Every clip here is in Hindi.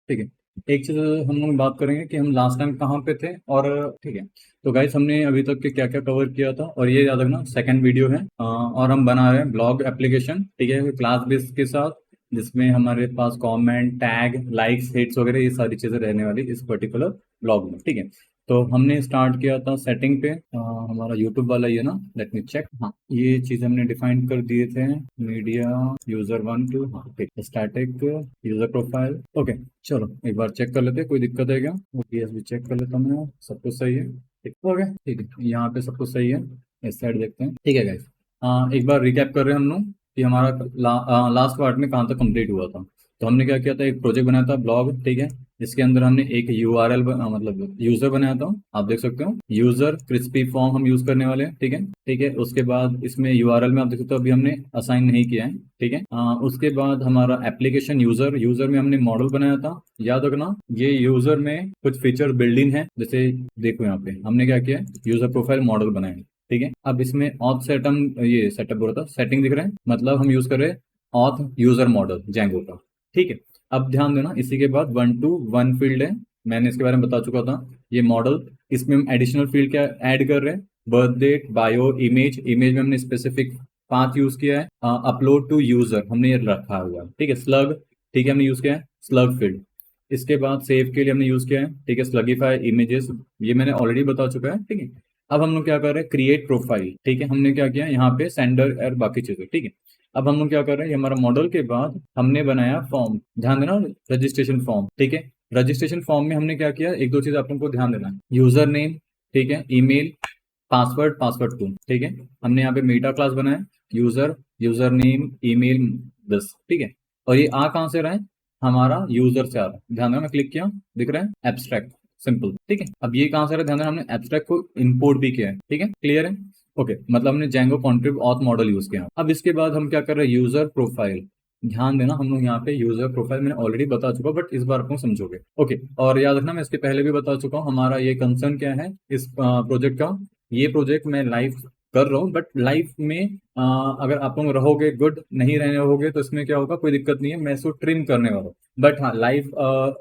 ठीक है। एक चीज हम लोग बात करेंगे कि हम लास्ट टाइम कहाँ पे थे, और ठीक है। तो गाइस हमने अभी तक के क्या क्या कवर किया था, और ये याद रखना सेकंड वीडियो है, और हम बना रहे हैं ब्लॉग एप्लीकेशन, ठीक है, क्लास बेस के साथ, जिसमें हमारे पास कमेंट, टैग, लाइक्स, हिट्स वगैरह ये सारी चीजें रहने वाली इस पर्टिकुलर ब्लॉग में, ठीक है। तो हमने स्टार्ट किया था सेटिंग पे, हमारा यूट्यूब वाला ये ना, लेट मी चेक, हाँ ये चीज हमने डिफाइन कर दिए थे। मीडिया यूजर 1 2, हाँ ठीक, स्टैटिक यूजर प्रोफाइल, ओके। चलो एक बार चेक कर लेते हैं, कोई दिक्कत है क्या? ओके भी चेक कर लेता हूँ मैं, सब कुछ सही है, ठीक हो गया, ठीक है, यहाँ पे सब कुछ सही है। इस साइड देखते हैं, ठीक है गाइस। एक बार रिकैप कर रहे हैं हम लोग कि हमारा लास्ट पार्ट में कहाँ तक कंप्लीट हुआ था। तो हमने क्या किया था, एक प्रोजेक्ट बनाया था ब्लॉग, ठीक है। इसके अंदर हमने एक यूआरएल मतलब यूजर बनाया था, आप देख सकते हो, यूजर क्रिस्पी फॉर्म हम यूज करने वाले हैं, ठीक है। ठीक है, उसके बाद इसमें यूआरएल में आप देख सकते हो अभी हमने असाइन नहीं किया है, ठीक है। उसके बाद हमारा एप्लीकेशन यूजर, यूजर में हमने मॉडल बनाया था, याद रखना ये यूजर में कुछ फीचर बिल्डिंग है, जैसे देखो यहाँ पे हमने क्या किया, यूजर प्रोफाइल मॉडल बनाया है, ठीक है। अब इसमें ऑथ सेटम, ये सेटअप बोला था, सेटिंग दिख रहा है, मतलब हम यूज कर रहे हैं ऑथ यूजर मॉडल जेंगो का, ठीक है। अब ध्यान देना, इसी के बाद 1 to 1 फील्ड है, मैंने इसके बारे में बता चुका था, ये मॉडल, इसमें हम एडिशनल फील्ड क्या ऐड कर रहे हैं, birth date, bio, image, image में हमने स्पेसिफिक पाथ यूज किया है, अपलोड टू यूजर हमने ये रखा हुआ है, ठीक है। स्लग, ठीक है, हमने यूज किया है स्लग फील्ड। इसके बाद सेव के लिए हमने यूज किया है, ठीक है, स्लगिफाई इमेजेस, ये मैंने ऑलरेडी बता चुका है, ठीक है। अब हम लोग क्या कर रहे हैं, क्रिएट प्रोफाइल, ठीक है, हमने क्या किया यहाँ पे सेंडर और बाकी चीजें, ठीक है। अब हम लोग क्या कर रहे हैं, ये हमारा मॉडल के बाद हमने बनाया फॉर्म, ध्यान देना, रजिस्ट्रेशन फॉर्म, ठीक है। रजिस्ट्रेशन फॉर्म में हमने क्या किया, एक दो चीज आप लोगों को ध्यान देना है, यूजर नेम, ठीक है, ईमेल, पासवर्ड, पासवर्ड टू, ठीक है। हमने यहाँ पे मेटा क्लास बनाया, यूजर, यूजर नेम, ईमेल, बस, ठीक है। और ये आ कहाँ से रहा है, हमारा यूजर से आ रहा है, ध्यान देना, मैं क्लिक किया, दिख रहा है एब्स्ट्रैक्ट, सिंपल, ठीक है। अब ये कहाँ से रहा है, ध्यान देना, हमने एब्स्ट्रैक्ट को इंपोर्ट भी किया है, ठीक है, क्लियर है, ओके। मतलब हमने जेंगो कॉन्ट्रिब ऑथ मॉडल यूज किया। अब इसके बाद हम क्या कर रहे हैं, यूजर प्रोफाइल, ध्यान देना, हम लोग यहाँ पे यूजर प्रोफाइल मैंने ऑलरेडी बता चुका, बट इस बार आपको समझोगे, ओके। और याद रखना, मैं इसके पहले भी बता चुका हूँ, हमारा ये कंसर्न क्या है इस प्रोजेक्ट का, ये प्रोजेक्ट मैं लाइव कर रहा हूँ, बट लाइव में अगर आप लोग रहोगे गुड, नहीं रहने रहोगे तो इसमें क्या होगा, कोई दिक्कत नहीं है, मैं इसको ट्रिम करने वाला हूँ। बट हाँ, लाइव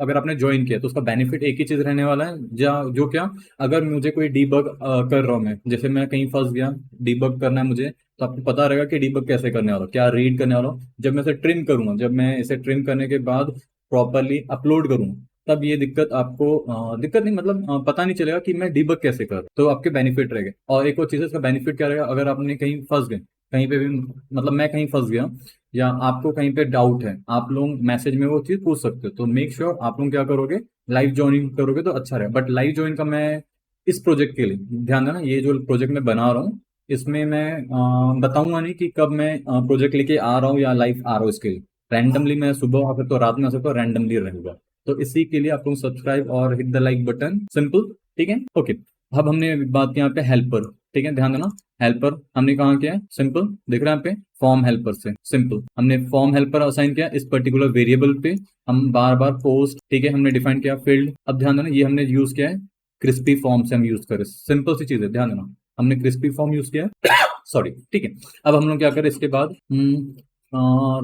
अगर आपने ज्वाइन किया तो उसका बेनिफिट एक ही चीज रहने वाला है, जो क्या, अगर मुझे कोई डीबग कर रहा हूँ मैं, जैसे मैं कहीं फंस गया, डीबग करना है मुझे, तो आपको पता रहेगा कि डीबग कैसे करने वाला हूँ, क्या रीड करने वाला हूँ। जब मैं इसे ट्रिम करूंगा, जब मैं इसे ट्रिम करने के बाद प्रॉपरली अपलोड करूंगा, तब ये दिक्कत आपको दिक्कत नहीं, मतलब पता नहीं चलेगा कि मैं डीबग कैसे कर, तो आपके बेनिफिट रहेगा। और एक और चीज है, इसका बेनिफिट क्या रहेगा, अगर आपने कहीं फंस गए, कहीं पे भी, मतलब मैं कहीं फंस गया, या आपको कहीं पे डाउट है, आप लोग मैसेज में वो चीज पूछ सकते हो, तो मेक श्योर आप लोग क्या करोगे, लाइव ज्वाइनिंग करोगे तो अच्छा रहेगा। बट लाइव ज्वाइन का मैं इस प्रोजेक्ट के लिए ध्यान देना, ये जो प्रोजेक्ट मैं बना रहा हूँ, इसमें मैं बताऊंगा नहीं कि कब मैं प्रोजेक्ट लेके आ रहा हूँ या लाइव आ रहा हूँ, इसके लिए रैंडमली मैं सुबह आ सकता हूँ, रात में आ सकता हूँ, रैंडमली रहेगा। तो इसी के लिए आप लोग सब्सक्राइब और hit the like button, simple, ठीक है, ओके। अब हमने बात की यहाँ पे हेल्पर, ठीक है, ध्यान देना, हेल्पर हमने कहाँ किया है, सिंपल, दिख रहा है यहाँ पे, फॉर्म हेल्पर से, सिंपल, हमने फॉर्म हेल्पर असाइन किया इस पर्टिकुलर वेरिएबल पे, हम बार बार पोस्ट, ठीक है, हमने डिफाइन किया फील्ड। अब ध्यान देना, ये हमने यूज किया है क्रिस्पी फॉर्म से, हम यूज करें, सिंपल सी चीज है, ध्यान देना, हमने क्रिस्पी फॉर्म यूज किया है, सॉरी, ठीक है। अब हम लोग क्या करें, इसके बाद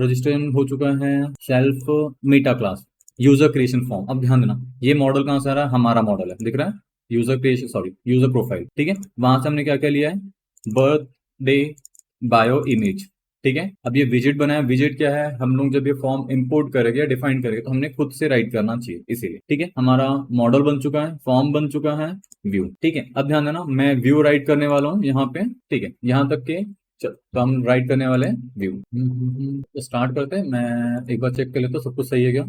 रजिस्ट्रेशन हो चुका है, self meta class, user creation form. अब ध्यान देना, ये मॉडल कहाँ से आ रहा है, हमारा मॉडल है, दिख रहा है, user creation, sorry user profile, ठीक है। वहां से हमने क्या क्या लिया है, बर्थ डे, बायो, इमेज, ठीक है। अब ये विजिट बनाया, विजिट क्या है, हम लोग जब ये फॉर्म इंपोर्ट करेंगे या डिफाइन करेंगे तो हमने खुद से राइट करना चाहिए, इसीलिए, ठीक है। हमारा मॉडल बन चुका है, फॉर्म बन चुका है, व्यू, ठीक है। अब ध्यान देना, मैं व्यू राइट करने वाला हूँ यहाँ पे, ठीक है, यहाँ तक के तो हम राइट करने वाले हैं व्यू। तो स्टार्ट करते हैं, मैं एक बार चेक कर लेता हूँ सब कुछ सही है क्या,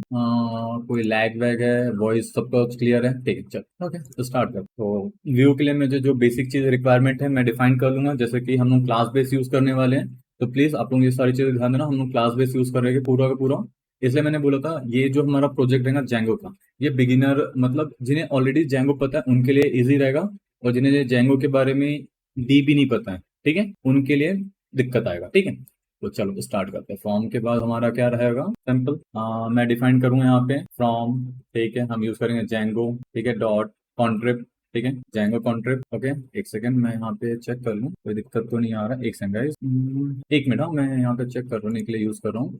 कोई लैग वैग है, वॉइस सबका क्लियर है, ठीक है, चल ओके, तो स्टार्ट कर। तो व्यू के लिए मुझे जो बेसिक चीज रिक्वायरमेंट है मैं डिफाइन कर लूंगा, जैसे कि हम लोग क्लास बेस यूज करने वाले हैं, तो प्लीज आप लोग ये सारी चीजें ध्यान देना, हम लोग क्लास बेस यूज करेंगे पूरा का पूरा। इसलिए मैंने बोला था, ये जो हमारा प्रोजेक्ट है ना जेंगो का, ये बिगिनर, मतलब जिन्हें ऑलरेडी जेंगो पता है उनके लिए इजी रहेगा, और जिन्हें जेंगो के बारे में डी भी नहीं पता है, ठीक है, उनके लिए दिक्कत आएगा, ठीक है। तो चलो स्टार्ट करते हैं। फॉर्म के बाद हमारा क्या रहेगा, सिंपल, मैं डिफाइन करूंगा यहाँ पे फ्रॉम, ठीक है, हम यूज करेंगे जेंगो, ठीक है, डॉट कॉन्ट्रिब, ठीक है, Django कॉन्ट्रिप। ओके, एक सेकंड मैं यहाँ पे चेक कर लूँ, कोई दिक्कत तो नहीं आ रहा। एक सेकंड गाइस, एक मिनट, मैं यहाँ पे चेक करने के लिए यूज कर रहा हूँ।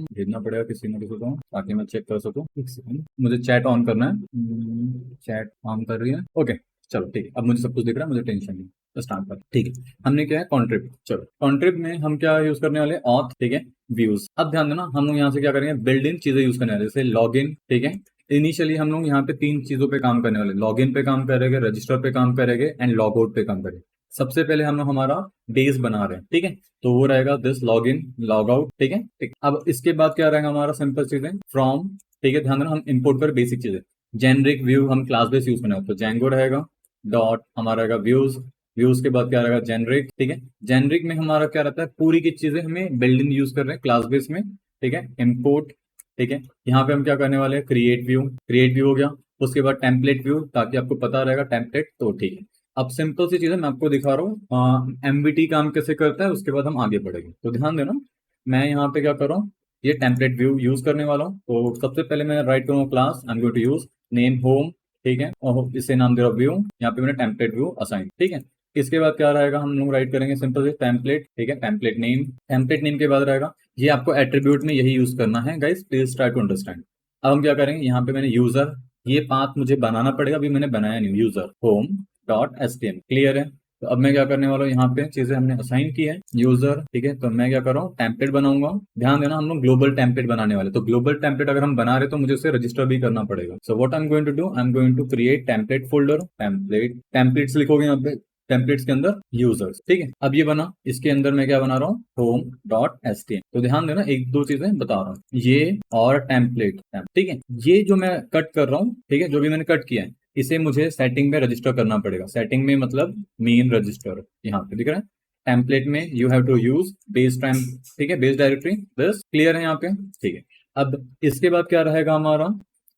भेजना पड़ेगा किसी न किसी को ताकि मैं चेक कर सकूँ। एक सेकंड, मुझे चैट ऑन करना है। चैट ऑन कर रही है। ओके, चलो ठीक है, अब मुझे सब कुछ दिख रहा है, मुझे टेंशन नहीं। स्टार्ट कर, ठीक है। हमने क्या है, कॉन्ट्रिप। चलो कॉन्ट्रिप में हम क्या यूज करने वाले, ऑथ, ठीक है, व्यूज। अब ध्यान देना, हम लोग यहाँ से क्या करेंगे, बिल्ड इन चीजें यूज करने वाले, जैसे लॉग इन, ठीक है। इनिशियली हम लोग यहाँ पे 3 चीजों पे काम करने वाले, लॉग इन पे काम करेंगे, रजिस्टर पे काम करेंगे एंड लॉग आउट पे काम करेंगे। सबसे पहले हम लोग हमारा बेस बना रहे हैं, ठीक है, तो वो रहेगा this log in log out, ठीक है, ठीक। अब इसके बाद क्या रहेगा हमारा, सिंपल चीजें फ्रॉम, ठीक है, ध्यान देना, हम इंपोर्ट कर बेसिक चीजें। जेनरिक व्यू हम क्लास बेस यूज करने वाले, तो जेंगो रहेगा, डॉट हमारा रहेगा व्यूज, व्यूज के बाद क्या रहेगा, जेनरिक, ठीक है। जेनरिक में हमारा क्या रहता है, पूरी की चीजें हमें बिल्ड इन यूज कर रहे हैं क्लास बेस में, ठीक है, इंपोर्ट, ठीक है। यहाँ पे हम क्या करने वाले हैं, क्रिएट व्यू, क्रिएट व्यू हो गया। उसके बाद टेम्पलेट व्यू, ताकि आपको पता रहेगा टेम्पलेट, तो ठीक है। अब सिंपल सी चीज है, मैं आपको दिखा रहा हूँ एमवीटी काम कैसे करता है, उसके बाद हम आगे बढ़ेंगे। तो ध्यान देना, मैं यहाँ पे क्या कर रहा हूँ, ये टेम्पलेट व्यू यूज करने वाला हूँ। तो सबसे पहले मैं राइट करूँगा class, I am going to use name home, ठीक है, और इसे नाम दे रहा व्यू, यहाँ पे मैंने टेम्पलेट व्यू असाइन, ठीक है। इसके बाद क्या रहेगा, हम लोग राइट करेंगे सिंपल से टेम्पलेट, ठीक है, टेम्पलेट नेम। टेम्पलेट नेम के बाद रहेगा, ये आपको एट्रीब्यूट में यही यूज करना है guys, please try to understand. अब हम क्या करेंगे, यहाँ पे मैंने यूजर, ये पाथ मुझे बनाना पड़ेगा, अभी मैंने बनाया नहीं, user home dot HTML, clear है। तो अब मैं क्या करने वाला हूँ, यहाँ पे चीजें हमने असाइन की है, यूजर, ठीक है, तो मैं क्या कर रहा हूँ, टेम्पलेट बनाऊंगा। ध्यान देना, हम लोग ग्लोबल टेम्पलेट बनाने वाले, तो ग्लोबल टेम्पलेट अगर हम बना रहे तो मुझे उसे रजिस्टर भी करना पड़ेगा। So what I am going to do, I am going to create template folder, template, templates लिखोगे यहाँ पे, टेम्पलेट्स के अंदर यूजर्स, ठीक है। अब ये बना, इसके अंदर मैं क्या बना रहा हूँ, होम डॉट एचटीएमएल। तो ध्यान देना, एक दो चीजें बता रहा हूँ, ये और टेम्पलेट, ठीक है, ये जो मैं कट कर रहा हूँ, ठीक है, जो भी मैंने कट किया है, इसे मुझे सेटिंग में रजिस्टर करना पड़ेगा। सेटिंग में मतलब मेन रजिस्टर, यहाँ पे दिख रहा है, टेम्पलेट में you have to use base time, ठीक है, बेस डायरेक्टरी, बस क्लियर है यहाँ पे, ठीक है। अब इसके बाद क्या रहेगा हमारा,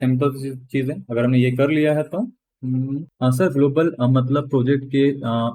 सिंपल चीजें, अगर हमने ये कर लिया है तो हाँ सर, ग्लोबल मतलब प्रोजेक्ट के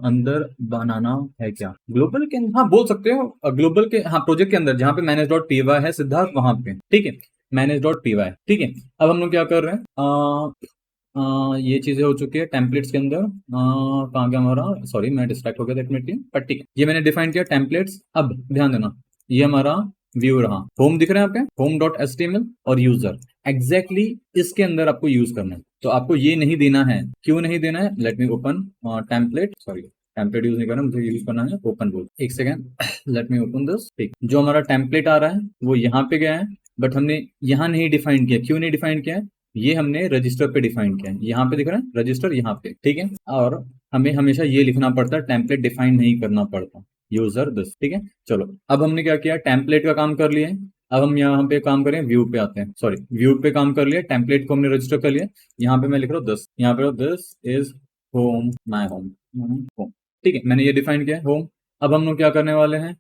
अंदर बनाना है क्या, ग्लोबल के, हाँ बोल सकते हो, ग्लोबल के, हाँ प्रोजेक्ट के अंदर जहाँ पे मैनेज डॉट पी वाई है सिद्धार्थ, वहां पे, ठीक है, मैनेज डॉट पी वाई, ठीक है। अब हम लोग क्या कर रहे हैं, ये चीजें हो चुकी है टेम्पलेट्स के अंदर, कहाँ गया हमारा, सॉरी मैं डिस्ट्रैक्ट हो गया, एक मिनट, पर ठीक है, ये मैंने डिफाइन किया टेम्पलेट्स। अब ध्यान देना, ये हमारा व्यू रहा, होम दिख रहा है यहाँ पे, होम डॉट एचटीएमएल, और यूजर, एग्जैक्टली इसके अंदर आपको यूज करना है। तो आपको ये नहीं देना है, क्यों नहीं देना है, let me open template, sorry template use नहीं करना, मुझे यूज करना है ओपन बोल, एक second, let me open this, ठीक। जो हमारा टेम्पलेट आ रहा है वो यहाँ पे गया है, बट हमने यहाँ नहीं डिफाइन किया, क्यों नहीं डिफाइन किया है, ये हमने रजिस्टर पे डिफाइन किया है, यहाँ पे दिख रहा है रजिस्टर, यहाँ पे, ठीक है। और हमें हमेशा ये लिखना पड़ता है, टेम्पलेट डिफाइन नहीं करना पड़ता, यूजर दिस, ठीक है। चलो अब हमने क्या किया, टेम्पलेट का काम कर लिया है। अब हम यहाँ पे काम करें, व्यू पे आते हैं, सॉरी व्यू पे काम कर लिया, टेम्पलेट को हमने रजिस्टर कर लिया। यहाँ पे मैं लिख रहा हूँ दिस, यहाँ पे this is home, my home, home, ठीक है, मैंने ये डिफाइन किया होम। अब हम लोग क्या करने वाले हैं,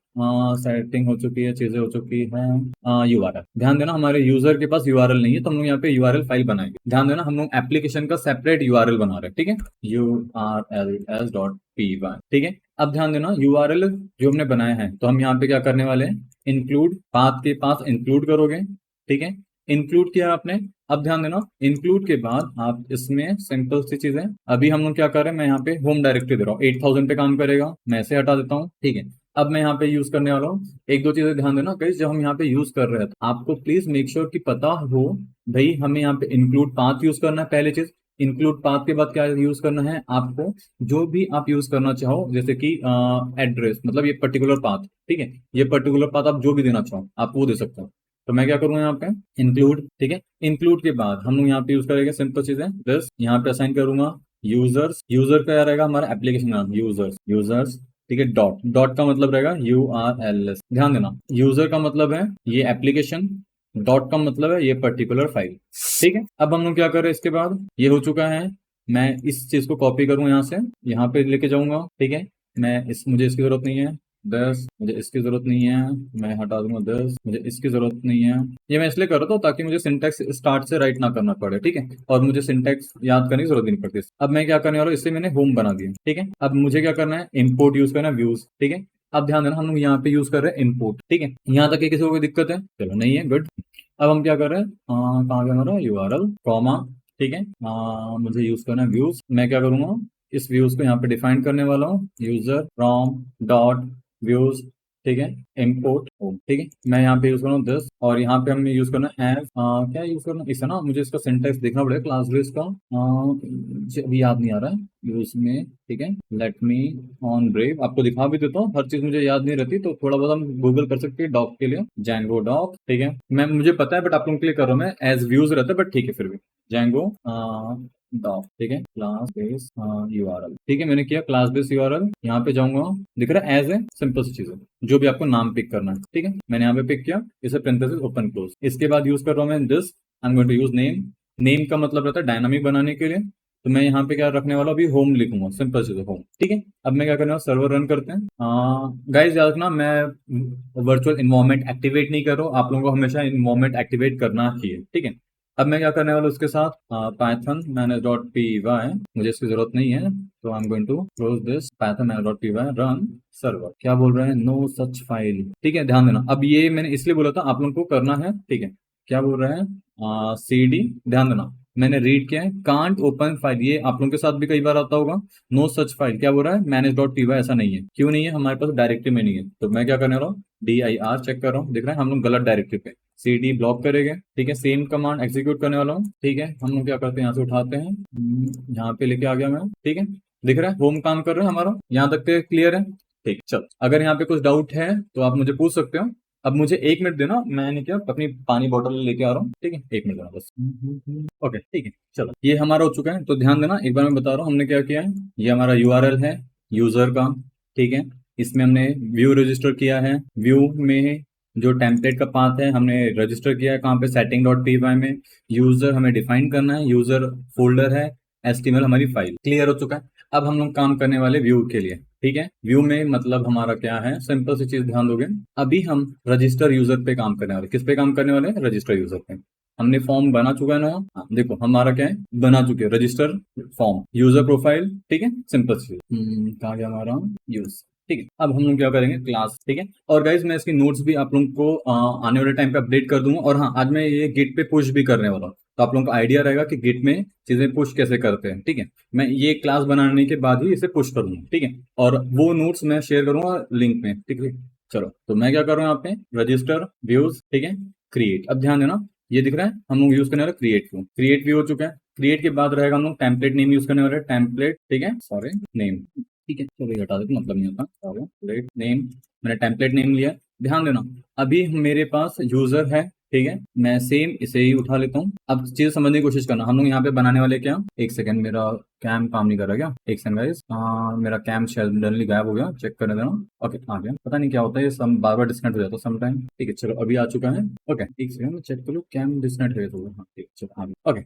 सेटिंग हो चुकी है, चीजें हो चुकी है, यूआरएल, ध्यान देना, हमारे यूजर के पास यूआरएल नहीं है, तो हम लोग यहाँ पे यूआरएल फाइल बनाएंगे। ध्यान देना, हम लोग एप्लीकेशन का सेपरेट यूआरएल बना रहे हैं, ठीक है, urls डॉट py, ठीक है। अब ध्यान देना, यूआरएल जो हमने बनाया है, तो हम यहाँ पे क्या करने वाले हैं, इंक्लूड, पाथ के पास इंक्लूड करोगे, ठीक है, इंक्लूड किया आपने। अब ध्यान देना, इंक्लूड के बाद आप इसमें सिंपल सी चीजें, अभी हम लोग क्या कर रहे हैं, मैं यहाँ पे होम डायरेक्टरी दे रहा हूँ, 8000 पे काम करेगा, मैं इसे हटा देता हूँ, ठीक है। अब मैं यहाँ पे यूज करने वाला हूँ, एक दो चीजें ध्यान देना गाइस, जब हम यहाँ पे यूज कर रहे हैं तो आपको प्लीज मेक श्योर कि पता हो भाई, हमें यहाँ पे इंक्लूड पाथ यूज करना है, पहली चीज। इंक्लूड पाथ के बाद क्या यूज करना है आपको, जो भी आप यूज करना चाहो, जैसे कि एड्रेस, मतलब ये पर्टिकुलर पाथ, ठीक है, ये पर्टिकुलर पाथ आप जो भी देना चाहो आप वो दे सकते हो। तो मैं क्या करूंगा यहाँ पे, इंक्लूड, ठीक है। इंक्लूड के बाद हम लोग यहाँ पे यूज करेंगे सिंपल चीजें, बस यहाँ पे असाइन करूंगा यूजर्स, यूजर का रहेगा हमारा एप्लीकेशन नाम, यूजर्स, यूजर्स, ठीक है, डॉट, डॉट का मतलब रहेगा URLs, ध्यान देना, यूजर का मतलब है ये एप्लीकेशन, डॉट का मतलब है ये पर्टिकुलर फाइल, ठीक है। अब हम लोग क्या कर रहे हैं, इसके बाद ये हो चुका है, मैं इस चीज को कॉपी करूंगा यहाँ से, यहाँ पे लेके जाऊंगा, ठीक है। मुझे इसकी जरूरत नहीं है, 10, मुझे इसकी जरूरत नहीं है, मैं हटा दूंगा 10, मुझे इसकी जरूरत नहीं है। ये मैं इसलिए कर रहा था ताकि मुझे सिंटैक्स स्टार्ट से राइट ना करना पड़े, ठीक है, और मुझे सिंटैक्स याद करने की जरूरत नहीं पड़ती। अब मैं क्या करने वाला हूँ, इससे मैंने होम बना दिया, ठीक है। अब मुझे क्या करना है, इंपोर्ट यूज करना है, व्यूज, ठीक है। अब ध्यान देना, हम लोग यहाँ पे यूज कर रहे हैं इंपोर्ट, ठीक है, यहाँ तक किसी को कोई दिक्कत है, चलो नहीं है, गुड। अब हम क्या कर रहे हैं, कहाँ गया हमारा यूआरएल, कॉमा, ठीक है। मुझे यूज करना है व्यूज। मैं क्या करूंगा, इस व्यूज को यहाँ पे डिफाइन करने वाला हूँ, यूजर फ्रॉम डॉट व्यूज, ठीक है, इम्पोर्ट होम, ठीक है। मैं यहाँ पे यूज कर रहा हूँ दिस, और यहाँ पे हमें यूज करना है एज, क्या यूज करना है, इसे ना मुझे इसका सिंटेक्स देखना पड़ेगा क्लास बेस का, मुझे अभी याद नहीं आ रहा है यूज में, ठीक है। लेट मी ऑन ब्रेव, आपको दिखा भी देता हूँ, हर चीज मुझे याद नहीं रहती तो थोड़ा बहुत हम गूगल कर सकते हैं डॉक के लिए, जैंगो डॉक, ठीक है। मैं मुझे पता है बट आप लोगों के लिए कर रहा हूँ मैं, एज व्यूज रहता है बट ठीक है फिर भी, जैंगो डॉक, ठीक है, क्लास बेस यूआरएल, ठीक है। मैंने किया क्लास बेस यूआरएल, यहाँ पे जाऊंगा, दिख रहा है एज है, सिंपल सी चीज है, जो भी आपको नाम पिक करना है, ठीक है। मैंने यहाँ पे पिक किया, इसे पेरेंथेसिस ओपन क्लोज, इसके बाद यूज कर रहा हूँ मैं this, I am going to use name. Name का मतलब रहता है डायनामिक बनाने के लिए, तो मैं यहाँ पे क्या रखने वाला अभी होम लिखूंगा, सिंपल चीज है होम, ठीक है। अब मैं क्या करने वाला, सर्वर रन करते हैं। गाइस याद रखना, मैं वर्चुअल इन्वायरमेंट एक्टिवेट नहीं कर रहा हूँ, आप लोगों को हमेशा इन्वायरमेंट एक्टिवेट करना चाहिए, ठीक है। अब मैं क्या करने वाला हूँ उसके साथ, Python manage dot p y, मुझे इसकी जरूरत नहीं है तो I am going to close this, Python manage dot p y run server. क्या बोल रहे हैं, नो सच फाइल, ठीक है, ध्यान देना। अब ये मैंने इसलिए बोला था आप लोगों को करना है, ठीक है। क्या बोल रहे हैं, सी डी, ध्यान देना, मैंने रीड किया है, कांट ओपन फाइल, ये आप लोगों के साथ भी कई बार आता होगा। नो सच फाइल, क्या बोल रहा है, मैनेज डॉट पी वाई, ऐसा नहीं है, क्यों नहीं है, हमारे पास डायरेक्टरी में नहीं है, तो मैं क्या करने वाला हूँ, डी आई आर चेक कर रहा हूँ, दिख रहा है हम लोग गलत डायरेक्टरी पे, सी डी ब्लॉक करेंगे, ठीक है। सेम कमांड एग्जीक्यूट करने वाला हूँ, ठीक है। हम लोग क्या करते हैं, यहाँ से उठाते हैं, यहाँ पे लेके आ गया मैं, ठीक है। दिख रहा है होम काम कर रहा है हमारा, यहाँ तक के क्लियर है, ठीक। चल, अगर यहाँ पे कुछ डाउट है तो आप मुझे पूछ सकते हो। अब मुझे 1 मिनट देना, मैंने क्या अपनी पानी बोतल लेके आ रहा हूँ, ठीक है, 1 मिनट देना बस। ओके, ठीक है, चलो ये हमारा हो चुका है, तो ध्यान देना, एक बार मैं बता रहा हूँ हमने क्या किया है। ये हमारा यूआरएल है यूजर का, ठीक है। इसमें हमने व्यू रजिस्टर किया है, व्यू में जो टेम्पलेट का पाथ है हमने रजिस्टर किया है, कहाँ पे, सेटिंग डॉट पी वाई में। यूजर हमें डिफाइन करना है, यूजर फोल्डर है, एचटीएमएल हमारी फाइल, क्लियर हो चुका है। अब हम लोग काम करने वाले व्यू के लिए, ठीक है। व्यू में मतलब हमारा क्या है, सिंपल सी चीज ध्यान दोगे, अभी हम रजिस्टर यूजर पे काम करने वाले, किस पे काम करने वाले हैं, रजिस्टर यूजर पे। हमने फॉर्म बना चुका है ना, हाँ, देखो हमारा क्या है, बना चुके हैं रजिस्टर फॉर्म यूजर प्रोफाइल, ठीक है, सिंपल सी, कहाँ गया हमारा यूज, ठीक है। अब हम लोग क्या करेंगे, क्लास, ठीक है। और गाइज मैं इसकी नोट्स भी आप लोगों को आने वाले टाइम पे अपडेट कर दूंगा, और हाँ आज मैं ये गिट पे पुश भी करने वाला हूँ, तो आप लोगों को आइडिया रहेगा कि गिट में चीजें पुश कैसे करते हैं, ठीक है। मैं ये क्लास बनाने के बाद ही इसे पुश करूंगा, ठीक है, और वो नोट्स मैं शेयर करूंगा लिंक में, ठीक है। चलो, तो मैं क्या कर रहा हूँ यहाँ पे, रजिस्टर व्यूज, ठीक है, क्रिएट। अब ध्यान देना, ये दिख रहा है हम लोग यूज करने वाले क्रिएट व्यू, क्रिएट व्यू हो चुका है। क्रिएट के बाद रहेगा हम लोग टेम्पलेट नेम यूज करने वाले, टेम्पलेट, ठीक है, सॉरी नेम, ठीक है, चलो ये हटा देते, मतलब नहीं आता, टेम्पलेट नेम, मैंने टेम्पलेट नेम लिया। ध्यान देना, अभी मेरे पास यूजर है, ठीक है, मैं सेम इसे ही उठा लेता हूँ। अब चीज समझने की कोशिश करना, हम लोग यहाँ पे बनाने वाले क्या, एक सेकंड, मेरा कैम काम नहीं कर रहा क्या, एक सेकंड गाइस, मेरा कैम सडनली गायब हो गया, चेक करने देना। ओके, आ गया, पता नहीं क्या होता है ये सब बार बार डिस्कनेक्ट हो जाता है समटाइम, ठीक है। चलो अभी आ चुका है, ओके, एक सेकंड मैं चेक करूँ, कैम डिस्कनेक्ट हो गया तो, हाँ ठीक, चलो आ गया, ओके।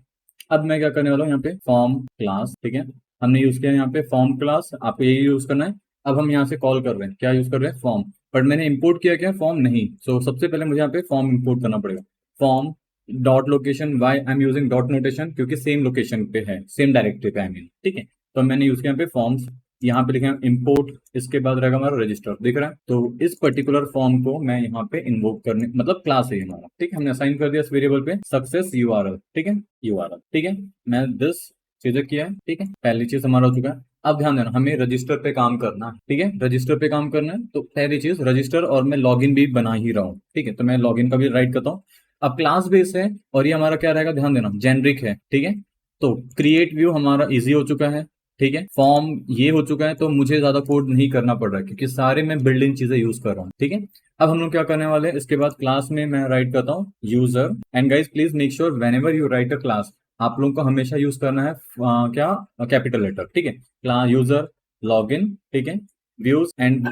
अब मैं क्या करने वाला हूँ, यहाँ पे फॉर्म क्लास, ठीक है, हमने यूज किया यहाँ पे फॉर्म क्लास, आपको यही यूज करना है। अब हम यहाँ से कॉल कर रहे हैं, क्या यूज कर रहे हैं, फॉर्म, बट मैंने इंपोर्ट किया क्या, फॉर्म नहीं, सो सबसे पहले मुझे यहाँ पे फॉर्म इंपोर्ट करना पड़ेगा। Form dot location, why I am using dot notation, क्योंकि सेम लोकेशन पे है, सेम डायरेक्टरी पे, आई मीन, ठीक है। तो मैंने यूज किया यहाँ पे फॉर्म्स, यहाँ पे लिखे इंपोर्ट, इसके बाद रहेगा हमारा रजिस्टर, दिख रहा है। तो इस पर्टिकुलर फॉर्म को मैं यहाँ पे इन्वोक करने, मतलब क्लास है हमारा, ठीक है, हमने असाइन कर दिया इस वेरिएबल पे सक्सेस यूआरएल, ठीक है, यूआरएल, ठीक है। मैं दिस चीजें किया है, ठीक है, पहली चीज हमारा हो चुका है। अब ध्यान देना, हमें रजिस्टर पे काम करना है, ठीक है, रजिस्टर पे काम करना है, तो पहली चीज रजिस्टर, और मैं लॉगिन भी बना ही रहा हूँ, ठीक है, तो मैं लॉगिन का भी राइट करता हूँ। अब क्लास बेस है, और ये हमारा क्या रहेगा, ध्यान देना, जेनरिक है, ठीक है। तो क्रिएट व्यू हमारा इजी हो चुका है, ठीक है, फॉर्म ये हो चुका है, तो मुझे ज्यादा कोड नहीं करना पड़ रहा है, क्योंकि सारे मैं बिल्डिंग चीजें यूज कर रहा हूँ, ठीक है। अब हम लोग क्या करने वाले हैं, इसके बाद क्लास में मैं राइट करता हूँ user, and guys please make sure when ever you right a class, आप लोगों को हमेशा यूज करना है क्या, कैपिटल लेटर, ठीक है, क्लास यूजर लॉगिन, ठीक है, व्यूज एंड,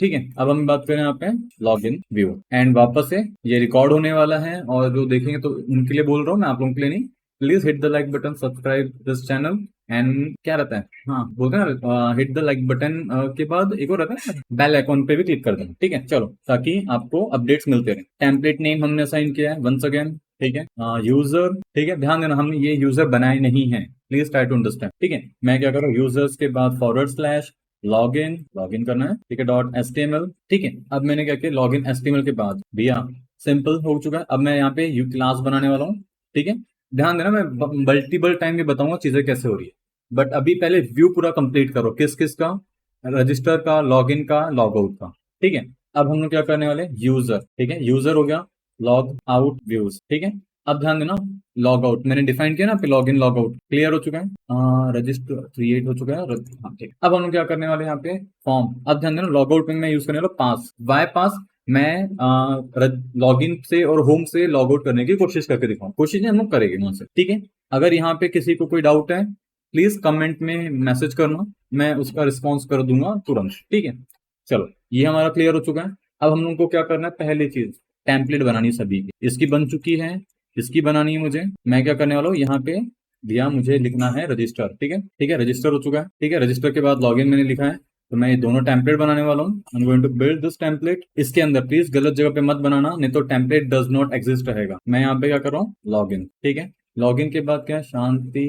ठीक है। अब हम बात करें यहाँ पे लॉगिन व्यू, एंड वापस से ये रिकॉर्ड होने वाला है, और जो देखेंगे तो उनके लिए बोल रहा हूँ मैं, आप लोगों के लिए नहीं। Please hit the like button, subscribe this channel, and क्या रहता है, हाँ बोलते हैं ना, हिट द लाइक बटन के बाद एक और रहता है ना, बेल आइकॉन पे भी क्लिक कर देना, ठीक है। चलो, ताकि आपको अपडेट्स मिलते रहे। टेम्पलेट नेम हमने असाइन किया है वंस अगेन, ठीक है, यूजर, ठीक है, ध्यान देना हमने ये यूजर बनाए नहीं है, प्लीज ट्राई टू अंडरस्टैंड, ठीक है। मैं क्या करूँ, यूजर्स के बाद फॉरवर्ड स्लैश लॉगिन, लॉगिन करना है, ठीक है, डॉट एचटीएमएल, ठीक है। अब मैंने क्या किया, लॉगिन एचटीएमएल के बाद भैया सिंपल हो चुका है। अब मैं यहाँ पे यू क्लास बनाने वाला हूँ, ठीक है, ध्यान देना, मैं मल्टीपल टाइम ये बताऊंगा चीजें कैसे हो रही है, बट अभी पहले व्यू पूरा कंप्लीट करो, किस किस का, रजिस्टर का, लॉगिन का, लॉग आउट का। ठीक है, अब हम लोग क्या करने वाले, यूजर। ठीक है, यूजर हो गया, लॉग आउट व्यूज। ठीक है, अब ध्यान देना, लॉग आउट मैंने डिफाइन किया ना, पे log in log out clear हो चुका है, रजिस्टर क्रिएट हो चुका है। हाँ ठीक, अब हम लोग क्या करने वाले हैं यहाँ पे, फॉर्म। अब ध्यान देना, लॉग आउट में मैं यूज करने वाला पास, वाई पास। मैं लॉगिन से और होम से लॉग आउट करने की कोशिश करके दिखाऊं, कोशिश नहीं हम लोग करेंगे वहां से। ठीक है, अगर यहाँ पे किसी को कोई डाउट है प्लीज कमेंट में मैसेज करना, मैं उसका रिस्पॉन्स कर दूंगा तुरंत। ठीक है, चलो ये हमारा क्लियर हो चुका है। अब हम लोग को क्या करना है, पहली चीज टेम्पलेट बनानी है सभी की, इसकी बन चुकी है, इसकी बनानी है मुझे। मैं क्या करने वाला हूँ, यहाँ पे दिया मुझे लिखना है रजिस्टर। ठीक है, ठीक है, रजिस्टर हो चुका है। ठीक है, रजिस्टर के बाद लॉगिन मैंने लिखा है, तो मैं ये दोनों टेम्पलेट बनाने वाला हूँ। I am going to build this template. इसके अंदर प्लीज गलत जगह पे मत बनाना, नहीं तो टेम्पलेट डज नॉट एग्जिस्ट रहेगा। मैं यहाँ पे क्या कर रहा हूँ, लॉगिन। ठीक है, लॉगिन के बाद क्या है, शांति।